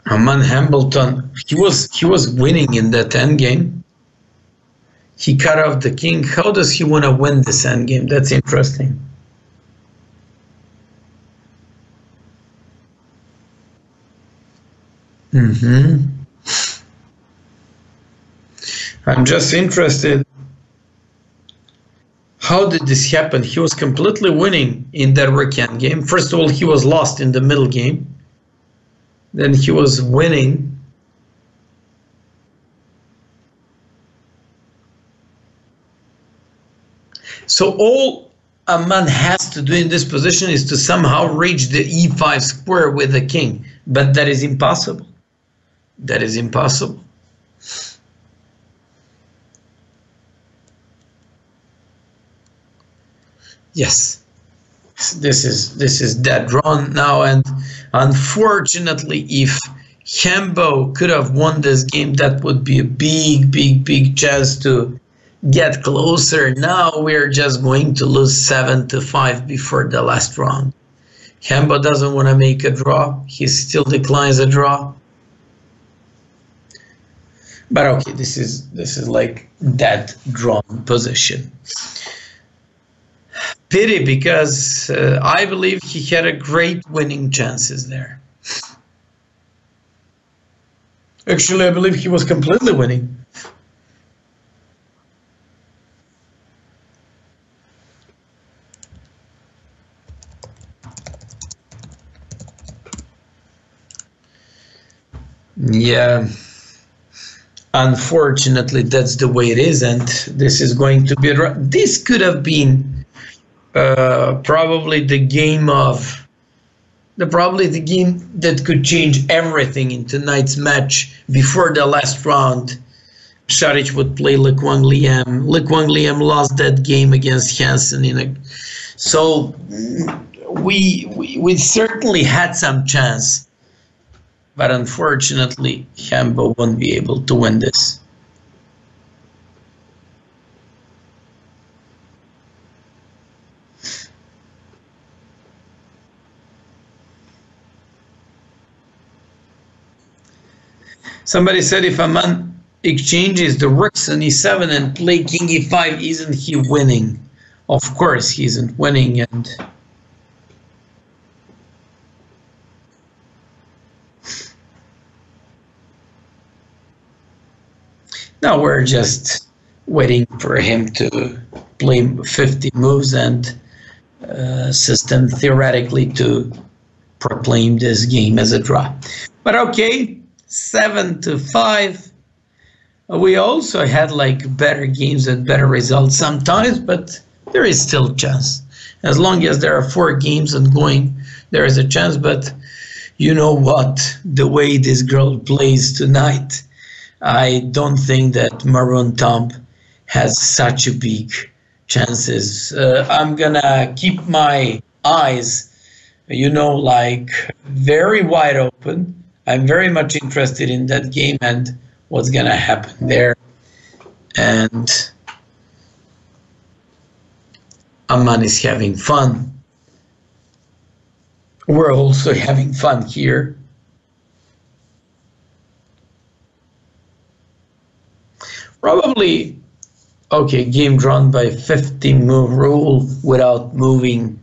Aman Hambleton, he was winning in that endgame. He cut off the king. How does he want to win this endgame? That's interesting. I'm just interested. How did this happen? He was completely winning in that weekend game. First of all, he was lost in the middle game. Then he was winning. So all a man has to do in this position is to somehow reach the e5 square with the king. But that is impossible. That is impossible. Yes, this is dead drawn now, and unfortunately, if Hambo could have won this game, that would be a big chance to get closer. Now we're just going to lose 7-5 before the last round. Hambo doesn't want to make a draw. He still declines a draw. But okay, this is like that drawn position. Pity, because I believe he had a great winning chances there. Actually, I believe he was completely winning. Yeah, unfortunately, that's the way it is, and this is going to be. This could have been probably the game of probably the game that could change everything in tonight's match. Before the last round, Šarić would play Le Quang Liam. Le Quang Liam lost that game against Hansen so we certainly had some chance, but unfortunately Hambo won't be able to win this. Somebody said if a man exchanges the rooks on e7 and play king e5, isn't he winning? Of course he isn't winning, and now we're just waiting for him to play 50 moves and system theoretically to proclaim this game as a draw. But okay, 7-5. We also had like better games and better results sometimes, but there is still a chance. As long as there are 4 games ongoing, there is a chance. But you know what? The way this girl plays tonight, I don't think that Maroon Tom has such a big chances. I'm gonna keep my eyes, like very wide open. I'm very much interested in that game and what's gonna happen there. And Aman is having fun. We're also having fun here. Probably, okay, game drawn by 50 move rule without moving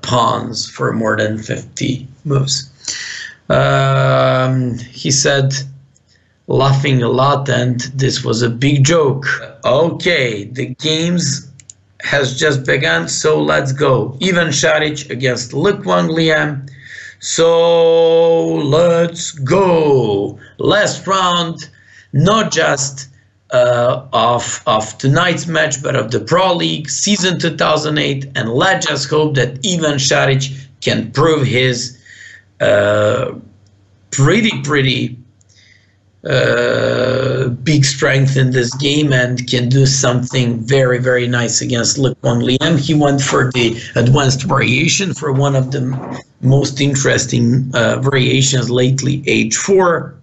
pawns for more than 50 moves. He said, laughing a lot, and this was a big joke. Okay, the games has just begun, so let's go. Ivan Šarić against Le Quang Liam. So let's go. Last round, not just of tonight's match, but of the Pro League season 2008, and let's just hope that Ivan Šarić can prove his pretty big strength in this game and can do something very, very nice against Le Quang Liam. He went for the advanced variation, for one of the most interesting variations lately, H4,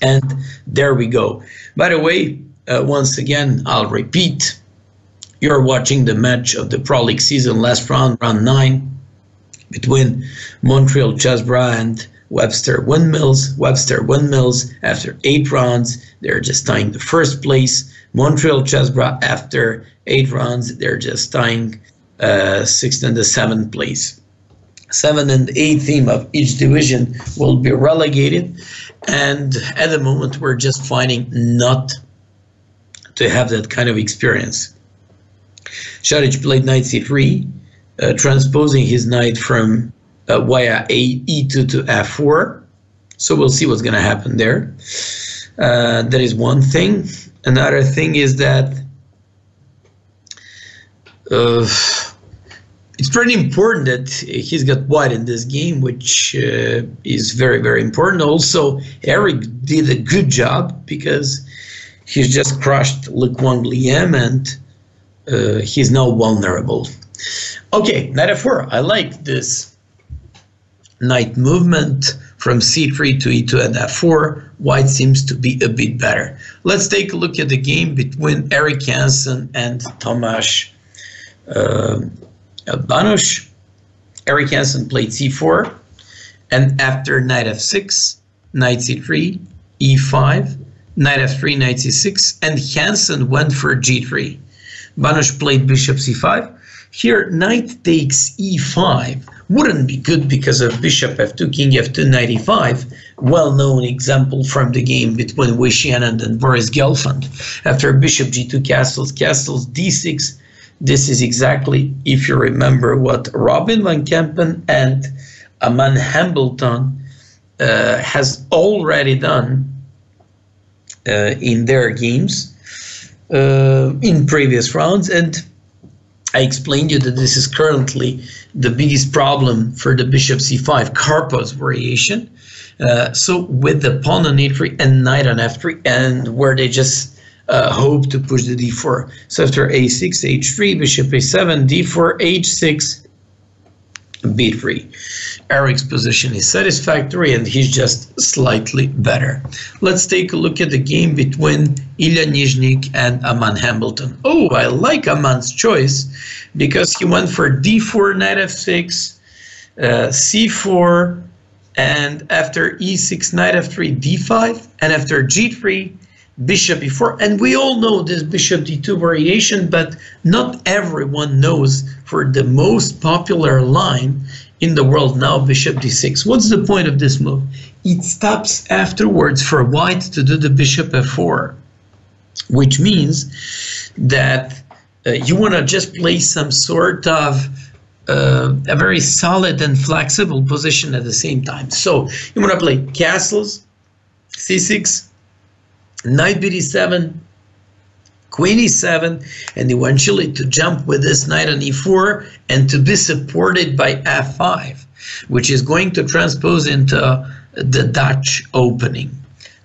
and there we go. By the way, once again, I'll repeat, you're watching the match of the Pro League season, last round, round 9, between Montreal Chessbrahs and Webster Windmills. Webster Windmills, after 8 rounds, they're just tying the first place. Montreal Chessbrahs, after 8 rounds, they're just tying 6th and the 7th place. 7th and 8th team of each division will be relegated, and at the moment we're just fighting not to have that kind of experience. Šarić played knight c3, transposing his knight from via e2 to f4, so we'll see what's going to happen there. That is one thing. Another thing is that it's pretty important that he's got white in this game, which is very, very important. Also, Eric did a good job because he's just crushed Le Quang Liam, and he's now vulnerable. Okay, knight f4. I like this knight movement from c3 to e2 and f4. White seems to be a bit better. Let's take a look at the game between Eric Hansen and Tomasz Banusz. Eric Hansen played c4, and after knight f6, knight c3, e5, knight f3, knight c6, and Hansen went for g3. Banusz played bishop c5. Here, knight takes e5 wouldn't be good because of bishop f2, king f2, knight e5. Well-known example from the game between Wishy Anand and Boris Gelfand. After bishop g2 castles, castles d6. This is exactly, if you remember, what Robin van Kempen and Aman Hambleton has already done in their games in previous rounds, and I explained you that this is currently the biggest problem for the bishop c5 Karpos variation. So with the pawn on e3 and knight on f3, and where they just hope to push the d4. So after a6, h3, bishop a7, d4, h6, b3. Eric's position is satisfactory, and he's just slightly better. Let's take a look at the game between Ilya Nizhnik and Aman Hambleton. Oh, I like Aman's choice because he went for d4, knight f6, c4, and after e6, knight f3, d5, and after g3, bishop e4. And we all know this bishop d2 variation, but not everyone knows for the most popular line in the world now, bishop d6. What's the point of this move? It stops afterwards for white to do the bishop f4, which means that you want to just play some sort of a very solid and flexible position at the same time. So you want to play castles, c6, knight bd7, queen e7, and eventually to jump with this knight on e4 and to be supported by f5, which is going to transpose into the Dutch opening,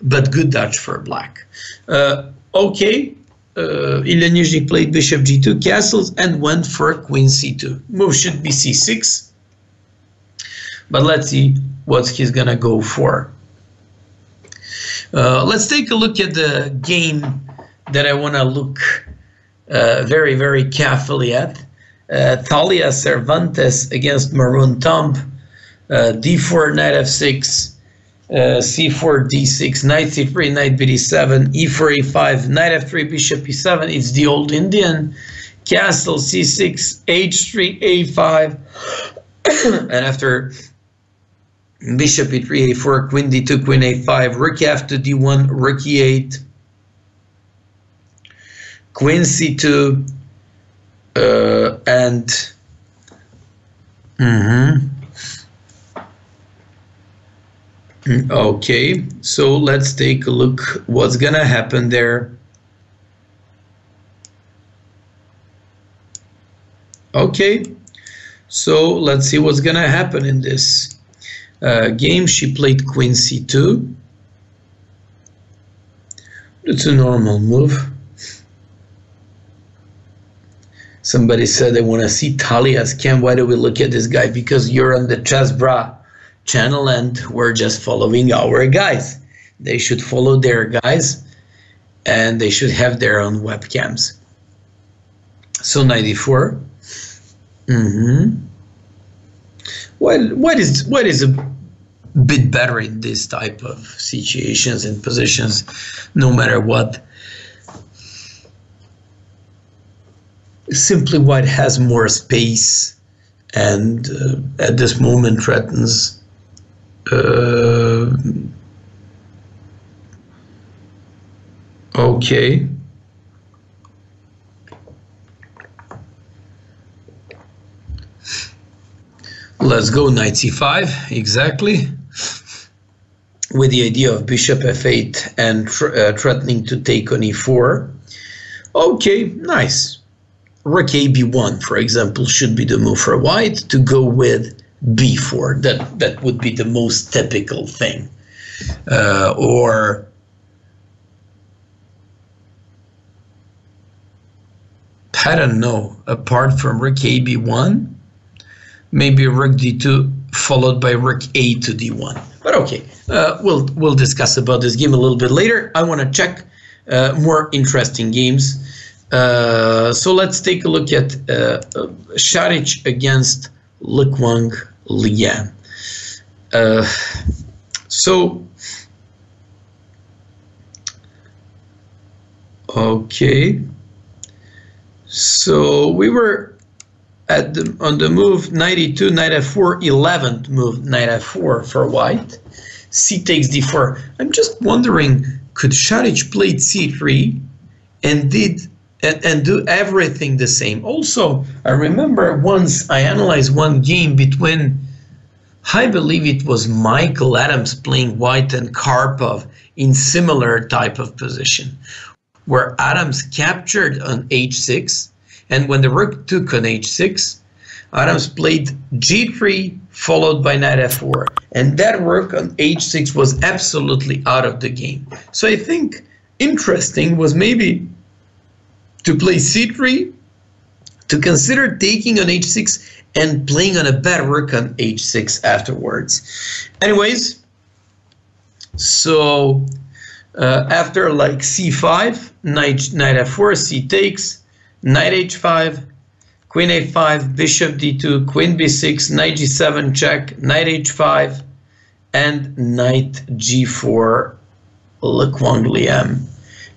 but good Dutch for black. Okay, Ilya Nizhnik played bishop g2 castles and went for queen c2. Move should be c6, but let's see what he's gonna go for. Let's take a look at the game that I want to look very, very carefully at. Thalia Cervantes against Maroon Thumb, d4, knight f6, c4, d6, knight c3, knight bd7, e4, e5, knight f3, bishop e7. It's the old Indian. Castle, c6, h3, a5, and after bishop e3, a4, queen d2, queen a5, rook f2, d1, rook e8, queen c2, and okay, so let's take a look what's gonna happen there. Okay, so let's see what's gonna happen in this game. She played queen c2. It's a normal move. Somebody said they want to see Thalia's cam. Why do we look at this guy? Because you're on the Chessbrahs channel and we're just following our guys. They should follow their guys and they should have their own webcams. So 94. What is a bit better in this type of situations and positions, no matter what? Simply white has more space and at this moment threatens okay. Let's go knight c5, exactly, with the idea of bishop f8 and threatening to take on e4. Okay, nice. Rook a b1, for example, should be the move for white, to go with b4. That would be the most typical thing. Or I don't know, apart from rook a b1, maybe rook d2 followed by rook a to d1. But okay, we'll discuss about this game a little bit later. I want to check more interesting games. So let's take a look at Šarić against Likwang Lian. Okay, so we were at on the move knight e2, knight f4, 11th move knight f4 for white. C takes d4. I'm just wondering, could Šarić play c3 and do everything the same? Also, I remember once I analyzed one game between I believe it was Michael Adams playing white and Karpov in similar type of position, where Adams captured on h6, and when the rook took on h6, Adams played g3 followed by knight f4, and that rook on h6 was absolutely out of the game. So I think interesting was maybe to play c3, to consider taking on h6 and playing on a bad rook on h6 afterwards. Anyways, so after like c5, knight f4, c takes, knight h5, queen a5, bishop d2, queen b6, knight g7 check, knight h5, and knight g4. Look, Wang Liam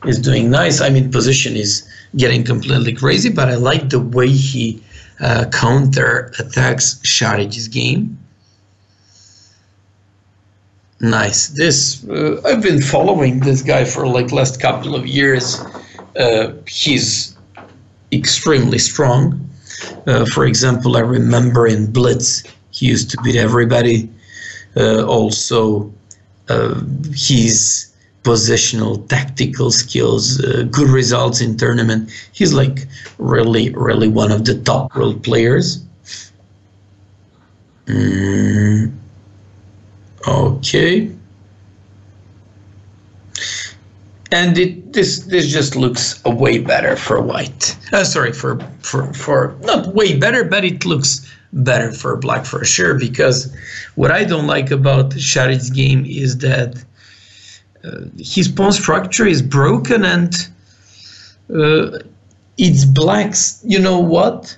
is doing nice. I mean, position is getting completely crazy, but I like the way he counter attacks Sharady's game. Nice. This I've been following this guy for like last couple of years. He's extremely strong. For example, I remember in Blitz he used to beat everybody. Also, his positional tactical skills, good results in tournament. He's like really one of the top world players. Okay, and this just looks way better for white. Sorry, for not way better, but it looks better for black for sure. Because what I don't like about Sharady's game is that his pawn structure is broken, and it's black's. You know what?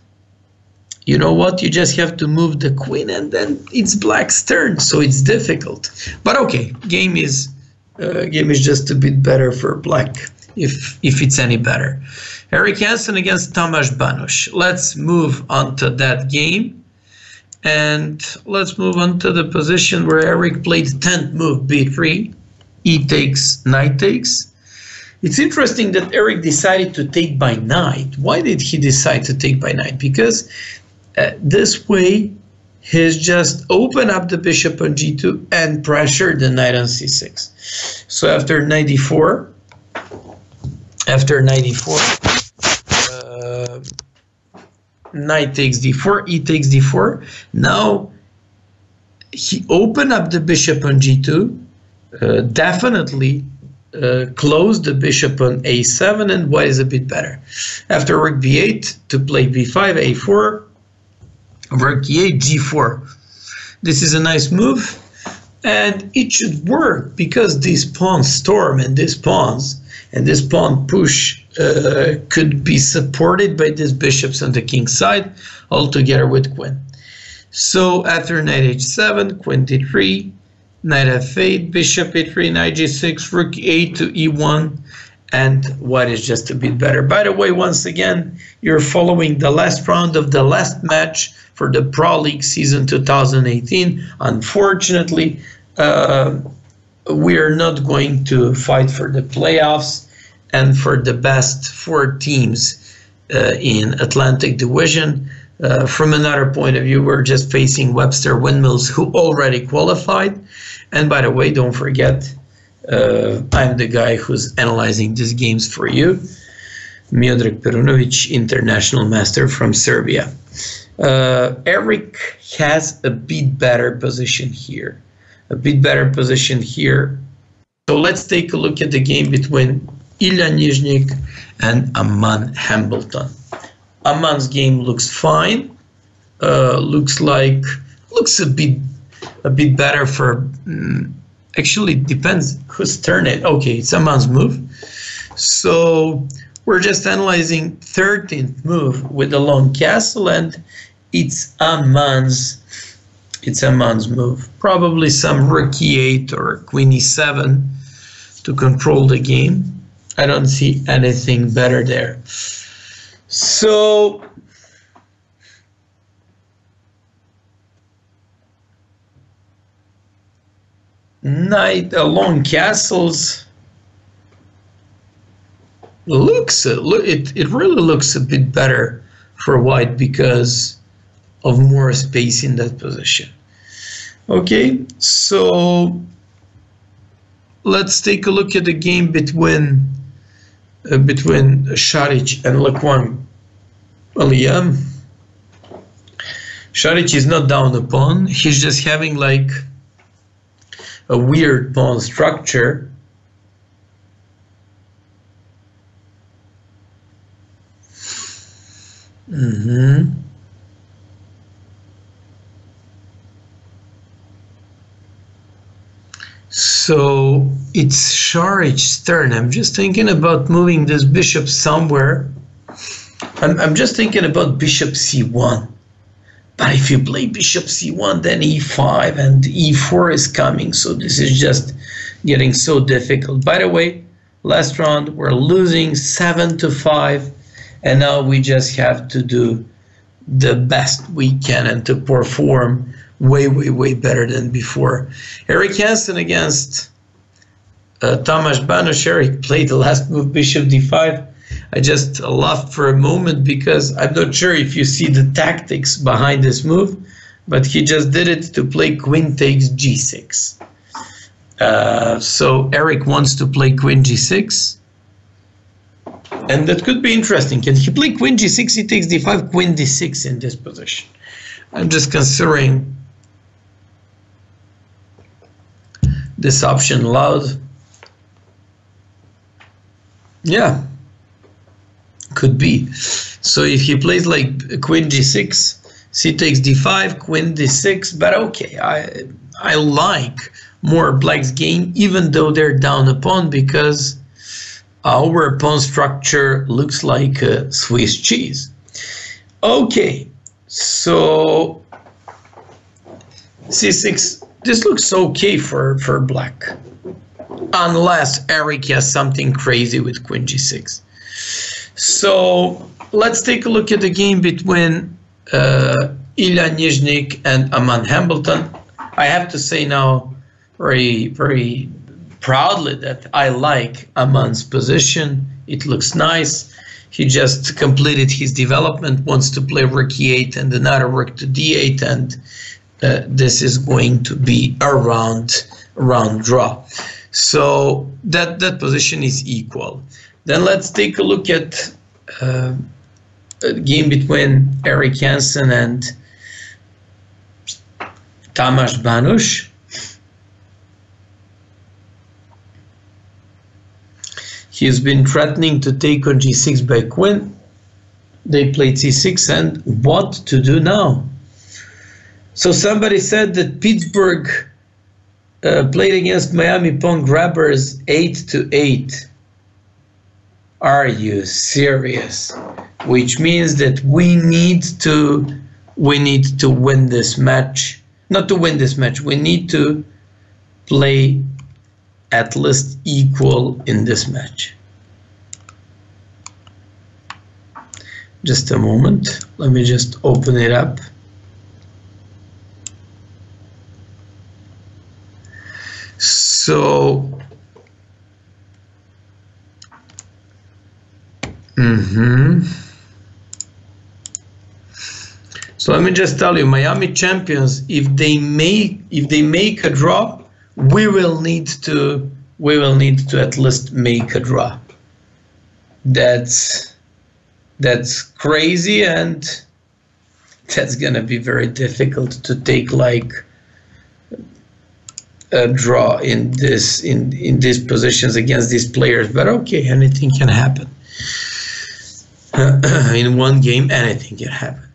You just have to move the queen, and then it's black's turn, so it's difficult. But okay, game is just a bit better for black, if it's any better. Eric Hansen against Tomasz Banosz. Let's move on to that game, and let's move on to the position where Eric played 10th move b3, e takes, knight takes. It's interesting that Eric decided to take by knight. Why did he decide to take by knight? Because this way he's just open up the bishop on g2 and pressure the knight on c6. So after knight d4, knight takes d4, e takes d4. Now he opened up the bishop on g2, definitely close the bishop on a7, and white is a bit better. After rook b8 to play b5, a4, rook e8, g4. This is a nice move, and it should work because this pawn storm and this pawn push could be supported by these bishops on the king's side, all together with queen. So after knight h7, queen d3, knight f8, bishop a3, knight g6, rook e8 to e1, and white is just a bit better. By the way, once again, you're following the last round of the last match for the Pro League season 2018. Unfortunately, we are not going to fight for the playoffs and for the best 4 teams in Atlantic Division. From another point of view, we're just facing Webster, Windmills, who already qualified. And by the way, don't forget, I'm the guy who's analyzing these games for you. Miodrag Perunovic, international master from Serbia. Eric has a bit better position here. So let's take a look at the game between Ilya Nizhnik and Aman Hambleton. Aman's game looks fine. Looks a bit better for. Actually, depends whose turn it. Okay, it's Aman's move. So we're just analyzing 13th move with the long castle, and it's Aman's move. Probably some rook e8 or queen e7 to control the game. I don't see anything better there. So knight along castles it really looks a bit better for white because of more space in that position. Okay, so let's take a look at the game between Šarić and Lequan Liam. Šarić is not down a pawn. He's just having like a weird pawn structure. So it's Šarić's turn. I'm just thinking about moving this bishop somewhere. I'm just thinking about bishop c1. But if you play bishop c1, then e5 and e4 is coming. So this is just getting so difficult. By the way, last round we're losing 7-5. And now we just have to do the best we can and to perform way better than before. Erik Hansen against Tamás Bános. Erik played the last move, bishop d5. I just laughed for a moment because I'm not sure if you see the tactics behind this move, but he just did it to play queen takes g6. So Erik wants to play queen g6. And that could be interesting. Can he play queen g6, he takes d5, queen d6 in this position? I'm just considering this option loud. Yeah, could be. So if he plays like queen g6, c takes d5, queen d6, but okay, I like more black's game, even though they're down a pawn, because our pawn structure looks like a Swiss cheese. Okay, so c6, this looks okay for black, unless Erik has something crazy with queen g6. So let's take a look at the game between Ilya Nizhnik and Aman Hambleton. I have to say now very proudly that I like Aman's position. It looks nice. He just completed his development, wants to play rook e8 and another rook to d8, and this is going to be a round draw. So that position is equal. Then let's take a look at a game between Erik Hansen and Tamás Bános. He's been threatening to take on g6 by queen. They played c6, and what to do now? So somebody said that Pittsburgh played against Miami pawn grabbers 8-8. Are you serious? Which means that we need to win this match. Not to win this match, we need to play at least equal in this match. Just a moment, let me just open it up. So so let me just tell you, Miami champions, if they make a draw, we will need to at least make a draw. That's crazy, and that's gonna be very difficult to take like a draw in these positions against these players. But okay, anything can happen. In one game, anything can happen.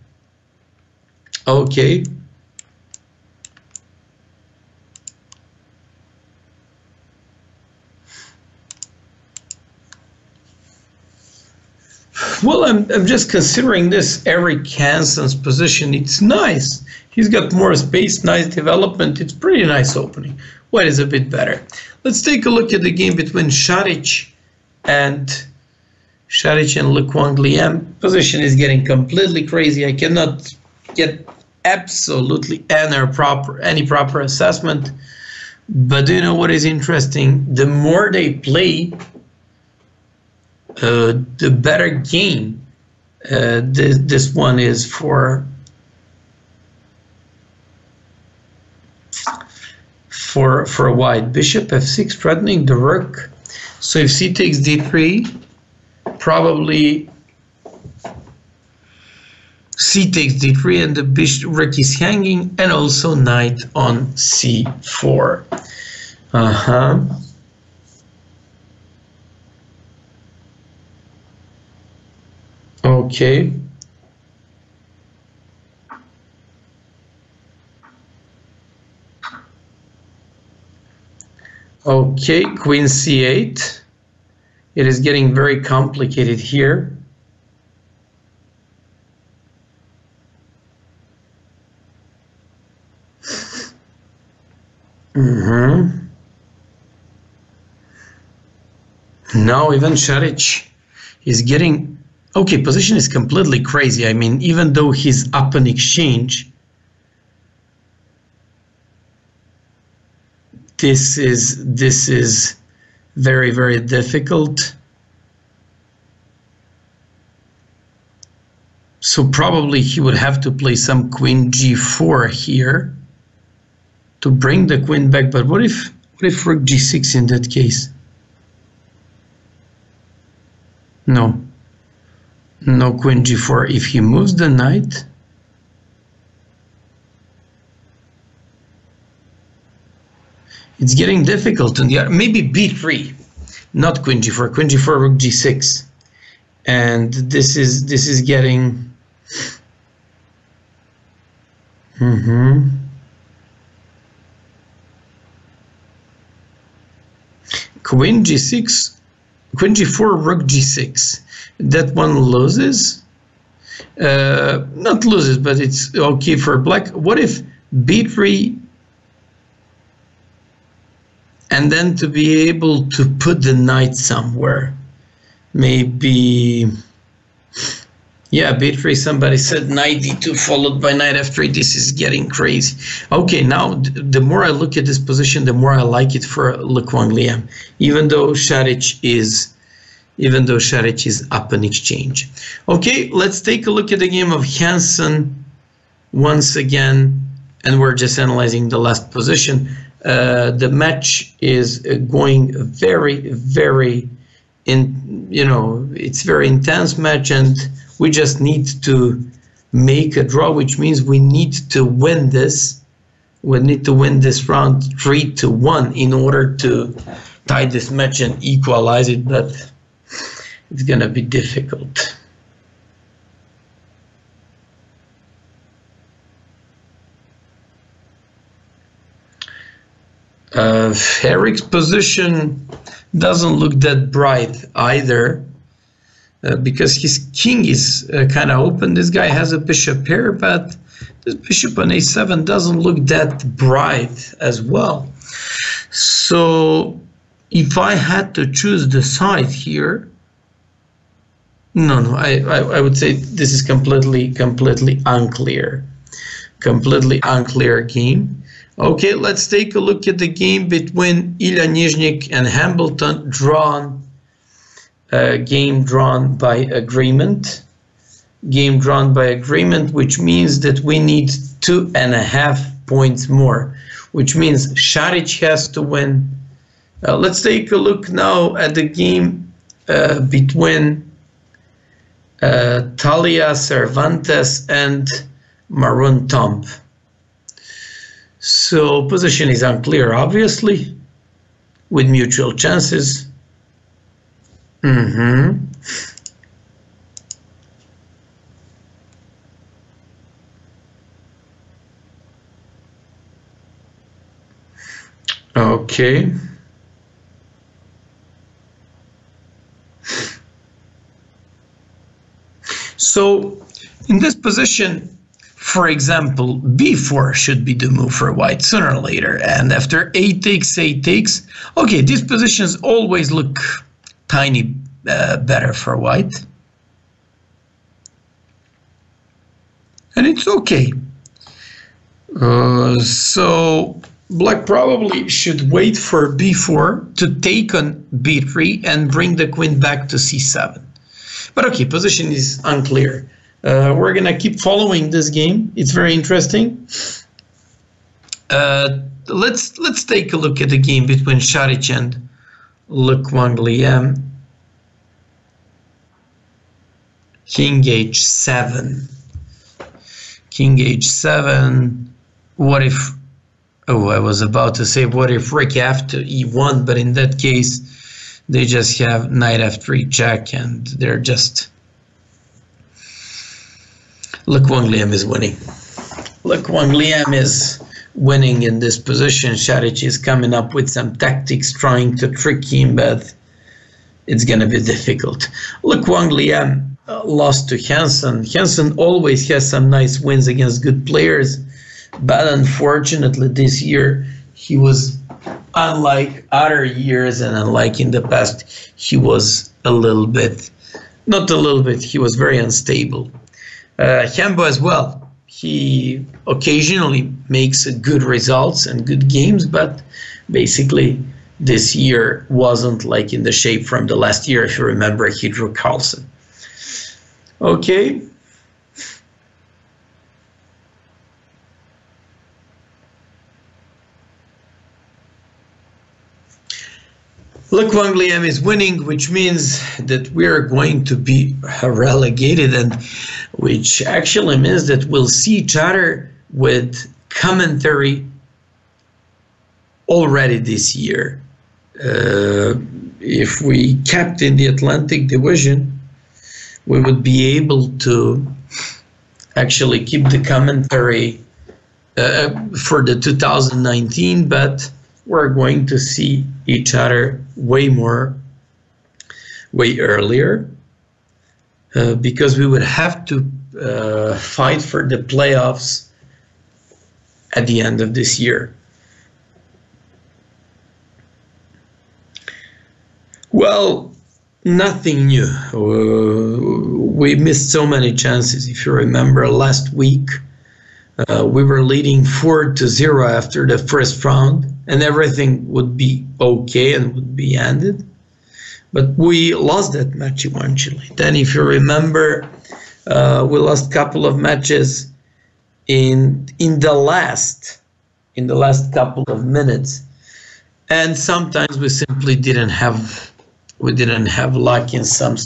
Okay. Well, I'm just considering this Erik Hansen's position. It's nice. He's got more space, nice development. It's pretty nice opening. White is a bit better. Let's take a look at the game between Šarić and Lequan Liam. Position is getting completely crazy. I cannot get absolutely any proper assessment. But do you know what is interesting? The more they play, the better game this one is for for white. Bishop f6 threatening the rook. So if c takes d3, probably c takes d3 and the rook is hanging, and also knight on c4. Okay. Okay, queen c8. It is getting very complicated here. Now even Šarić is getting... Okay, position is completely crazy. I mean, even though he's up in exchange, this is very, very difficult. So probably he would have to play some queen g4 here to bring the queen back. But what if rook g6 in that case? No. No queen g4. If he moves the knight, it's getting difficult. And maybe b3, not queen g4. Queen g4, rook g6, and this is getting. Queen g6, queen g4, rook g6. That one loses. Not loses, but it's okay for black. What if b3, and then to be able to put the knight somewhere? Maybe, yeah, b3, somebody said knight d2 followed by knight f3. This is getting crazy. Okay, now the more I look at this position, the more I like it for Le Quang Liam, even though Šarić is up in exchange. Okay, let's take a look at the game of Hansen once again, and we're just analyzing the last position. The match is going very, very it's very intense match, and we just need to make a draw, which means we need to win this. We need to win this round 3-1 in order to tie this match and equalize it, but it's gonna be difficult. Eric's position doesn't look that bright either, because his king is kind of open. This guy has a bishop here, but this bishop on a7 doesn't look that bright as well. So if I had to choose the side here, no, I would say this is completely unclear. Completely unclear game. Okay, let's take a look at the game between Ilya Nizhnik and Hambleton. Game drawn by agreement. Game drawn by agreement, which means that we need 2.5 points more, which means Šarić has to win. Let's take a look now at the game between Talia Cervantes and Maroon Tomp. So position is unclear, obviously, with mutual chances. Okay. So in this position, for example, b4 should be the move for white sooner or later, and after a takes, okay, these positions always look tiny better for white, and it's okay. So black probably should wait for b4 to take on b3 and bring the queen back to c7. But okay, position is unclear. We're gonna keep following this game. It's very interesting. let's take a look at the game between Šarić and Le Quangliam. King h7. King h7. What if... Oh, I was about to say, what if Rick after e1? But in that case, they just have knight f3 check, and they're just... Le Quangliam is winning. Le Quangliam is winning in this position. Šarić is coming up with some tactics, trying to trick him, but it's going to be difficult. Le Quangliam lost to Hansen. Hansen always has some nice wins against good players, but unfortunately this year he was, unlike other years and unlike in the past, he was a little bit, not a little bit, he was very unstable. Hambo as well. He occasionally makes good results and good games, but basically this year wasn't like in the shape from the last year. If you remember, he drew Carlsen. Okay. Le Quangliam is winning, which means that we are going to be relegated, and which actually means that we'll see each other with commentary already this year. If we kept in the Atlantic Division, we would be able to actually keep the commentary for the 2019, but we're going to see each other way earlier, because we would have to fight for the playoffs at the end of this year. Well, nothing new. We missed so many chances. If you remember last week, we were leading 4-0 after the first round, and everything would be okay and would be ended. But we lost that match eventually. Then, if you remember, we lost a couple of matches in the last couple of minutes, and sometimes we simply didn't have luck in some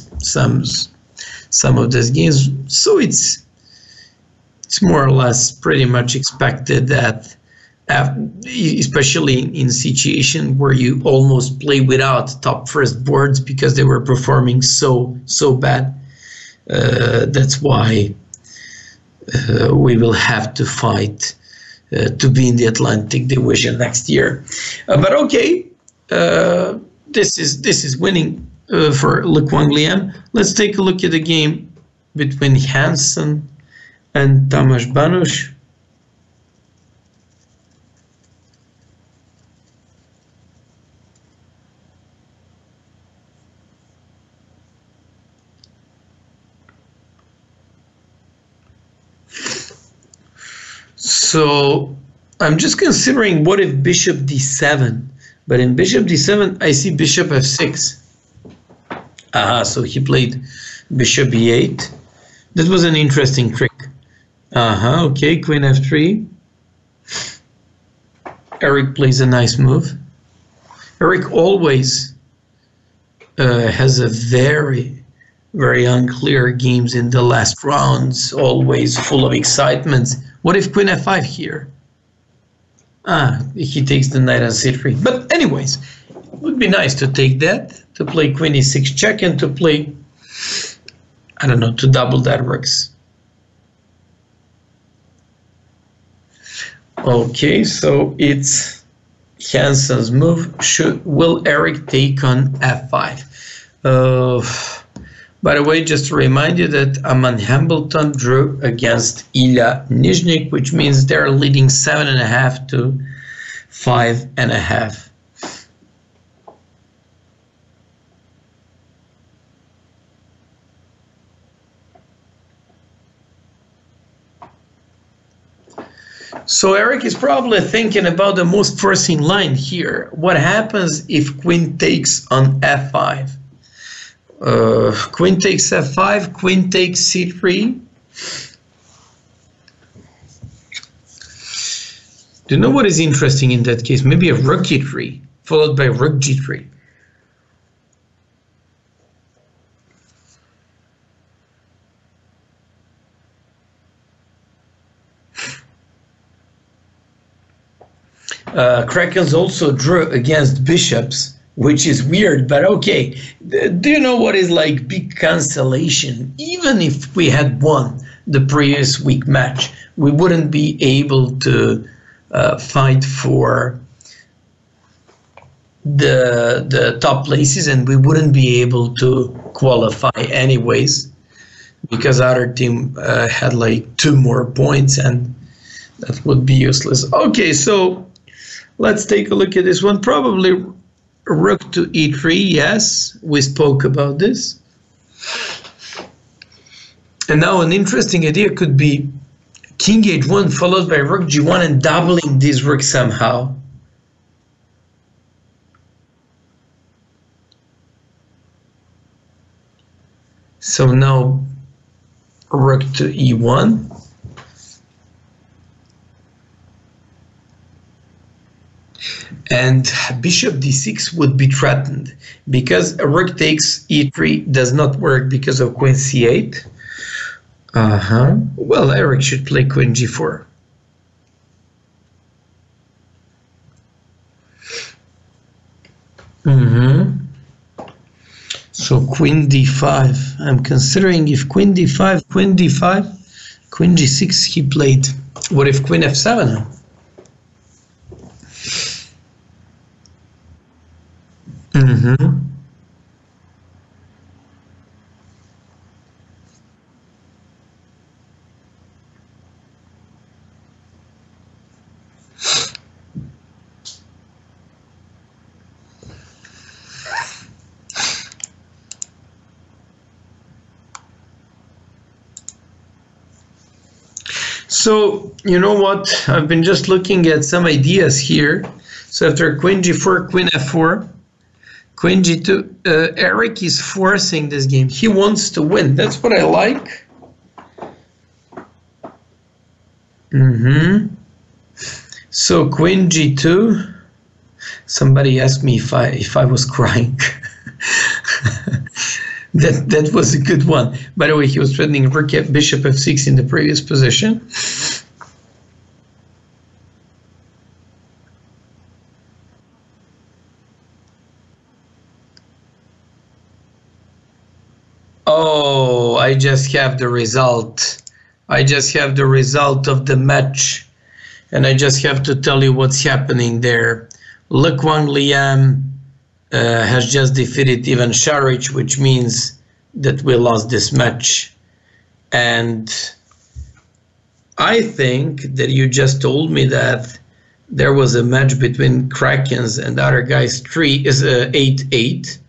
of these games. So it's more or less pretty much expected that, especially in situation where you almost play without top first boards because they were performing so bad. That's why we will have to fight to be in the Atlantic Division next year. But okay, this is winning for Le Quangliam. Let's take a look at the game between Hansen and Tamás Banos. So I'm just considering what if bishop d7, but in bishop d7 I see bishop f6. So he played bishop e8. That was an interesting trick. Okay, queen f3. Eric plays a nice move. Eric always has a very unclear games in the last rounds, always full of excitement. What if queen f5 here? He takes the knight on c3. But anyways, it would be nice to take that, to play queen e6 check, and to play, I don't know, to double that works. Okay, so it's Hansen's move. Will Eric take on f5? By the way, just to remind you that Aman Hambleton drew against Ilya Nizhnik, which means they're leading 7.5 to 5.5. So Eric is probably thinking about the most forcing line here. What happens if queen takes on f5? Queen takes f5, queen takes c3. Do you know what is interesting in that case? Maybe a rook e3 followed by rook g3. Krakens also drew against bishops, which is weird, but okay. Do you know what is like big cancellation? Even if we had won the previous week match, we wouldn't be able to fight for the top places, and we wouldn't be able to qualify anyways, because our team had like 2 more points, and that would be useless. Okay, so let's take a look at this one. Probably rook to e3, yes, we spoke about this. And now an interesting idea could be king h1 followed by rook g1 and doubling this rook somehow. So now rook to e1. And bishop d6 would be threatened because a rook takes e3 does not work because of queen c8. Well, Eric should play queen g4. So queen d5. I'm considering if queen d5, queen d5, queen g6 he played. What if queen f7? So, you know what? I've been just looking at some ideas here. So after queen g4, queen f4, queen g2, Eric is forcing this game. He wants to win. That's what I like. So queen g2. Somebody asked me if I was crying. That was a good one. By the way, he was threatening rook bishop f6 in the previous position. Oh, I just have the result. I just have the result of the match. And I just have to tell you what's happening there. Le Quang Liam has just defeated Ivan Šarić, which means that we lost this match. And I think that you just told me that there was a match between Krakens and other guys. 8-8.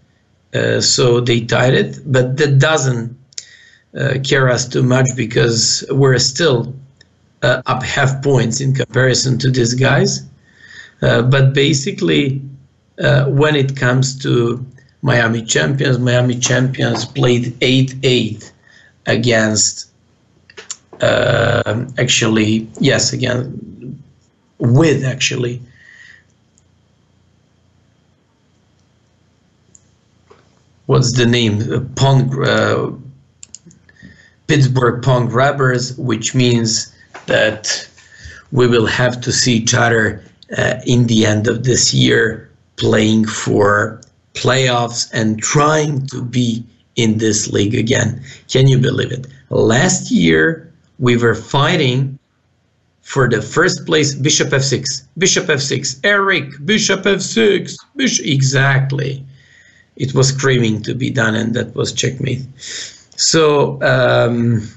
So they tied it, but that doesn't care us too much because we're still up half points in comparison to these guys. But basically, when it comes to Miami Champions played 8-8 against, what's the name? Pittsburgh Pawn Grabbers, which means that we will have to see each other in the end of this year playing for playoffs and trying to be in this league again. Can you believe it? Last year we were fighting for the first place. Bishop f6, Eric, bishop f6, bishop, exactly. It was craving to be done, and that was checkmate. So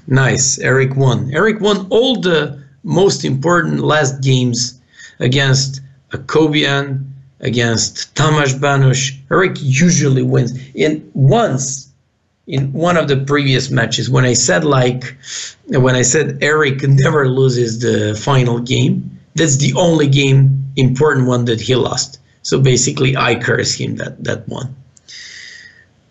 nice. Eric won all the most important last games against Akobian, against Tamas Banush. Eric usually wins. Once in one of the previous matches, when I said Eric never loses the final game, that's the only game, important one, that he lost. So basically I curse him that one.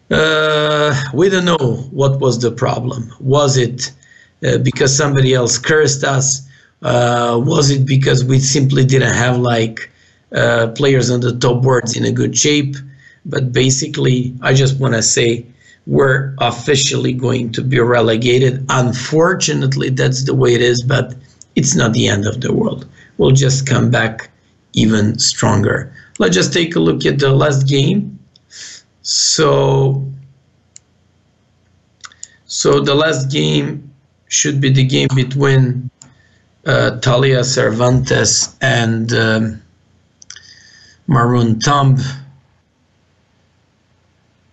We don't know what was the problem. Was it because somebody else cursed us? Was it because we simply didn't have like players on the top boards in a good shape? But basically, I just want to say we're officially going to be relegated. Unfortunately, that's the way it is, but it's not the end of the world. We'll just come back even stronger. Let's just take a look at the last game. So the last game should be the game between Talia Cervantes and Maroon Thumb.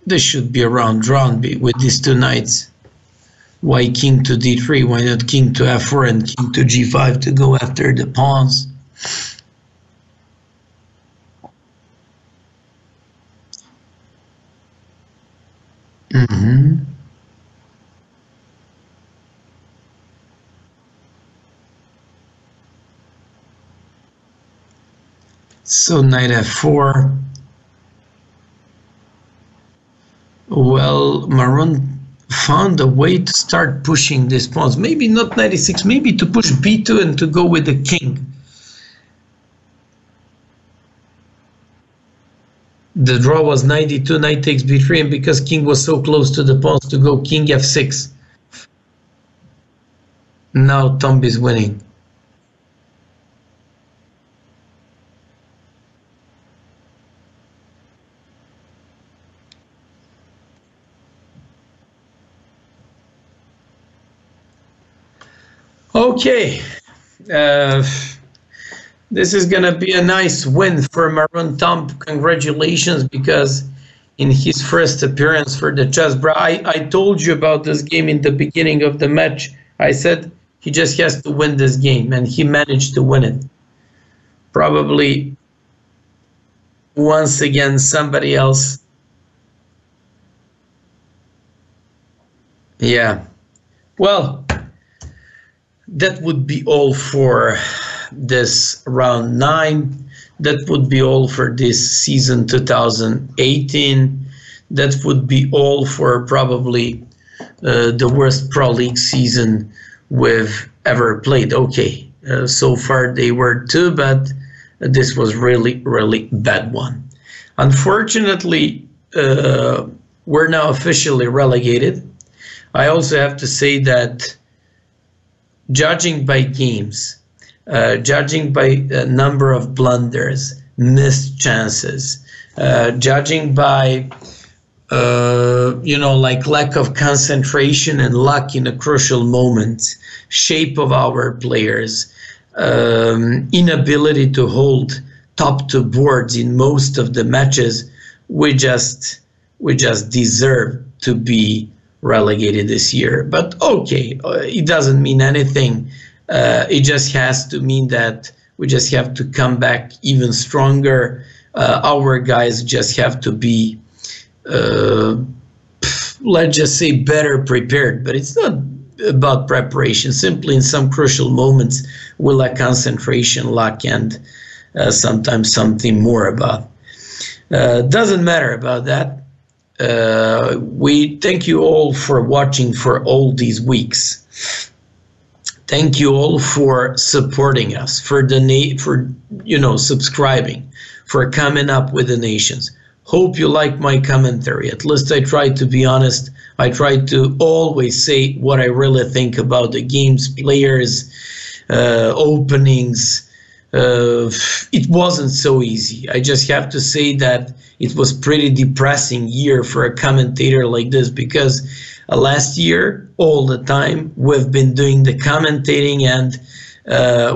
This should be a round drawn with these two knights. Why king to d3? Why not king to f4 and king to g5 to go after the pawns? So knight f4. Well, Maroon found a way to start pushing these pawns. Maybe not 96, maybe to push b2 and to go with the king. The draw was 92, knight takes b3, and because king was so close to the pawns, to go king f6. Now Thumb is winning. Okay, this is gonna be a nice win for Maroon Thumb. Congratulations, because in his first appearance for the Chessbrahs, I told you about this game in the beginning of the match. I said he just has to win this game, and he managed to win it. Probably once again somebody else. Yeah, well, that would be all for this round 9. That would be all for this season 2018. That would be all for probably the worst Pro League season we've ever played. Okay, so far they were 2, but this was really, really bad one. Unfortunately, we're now officially relegated. I also have to say that judging by games, judging by number of blunders, missed chances, judging by like lack of concentration and luck in a crucial moment, shape of our players, inability to hold top 2 boards in most of the matches, we just deserve to be relegated this year. But okay, it doesn't mean anything. It just has to mean that we just have to come back even stronger. Our guys just have to be, let's just say, better prepared. But it's not about preparation. Simply in some crucial moments, we lack concentration, luck, and sometimes something more about. Doesn't matter about that. We thank you all for watching for all these weeks. Thank you all for supporting us, for subscribing, for coming up with donations. Hope you like my commentary. At least I try to be honest. I try to always say what I really think about the games, players, openings. It wasn't so easy. I just have to say that it was pretty depressing year for a commentator like this, because last year, all the time, we've been doing the commentating, and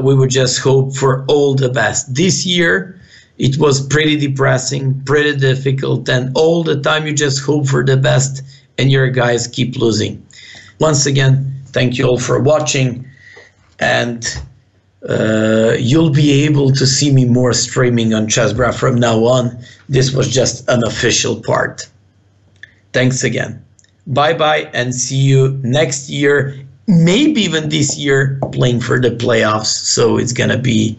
we would just hope for all the best. This year, it was pretty depressing, pretty difficult, and all the time you just hope for the best, and your guys keep losing. Once again, thank you all for watching, and you'll be able to see me more streaming on Chessbrahs from now on. This was just an official part. Thanks again. Bye-bye, and see you next year, maybe even this year, playing for the playoffs. So it's gonna be,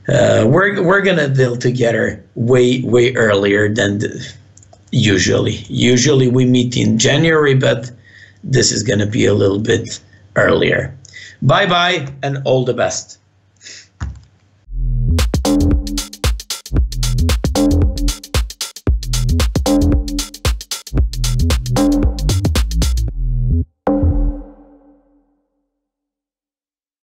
we're gonna deal together way earlier than usually. Usually we meet in January, but this is gonna be a little bit earlier. Bye bye and all the best.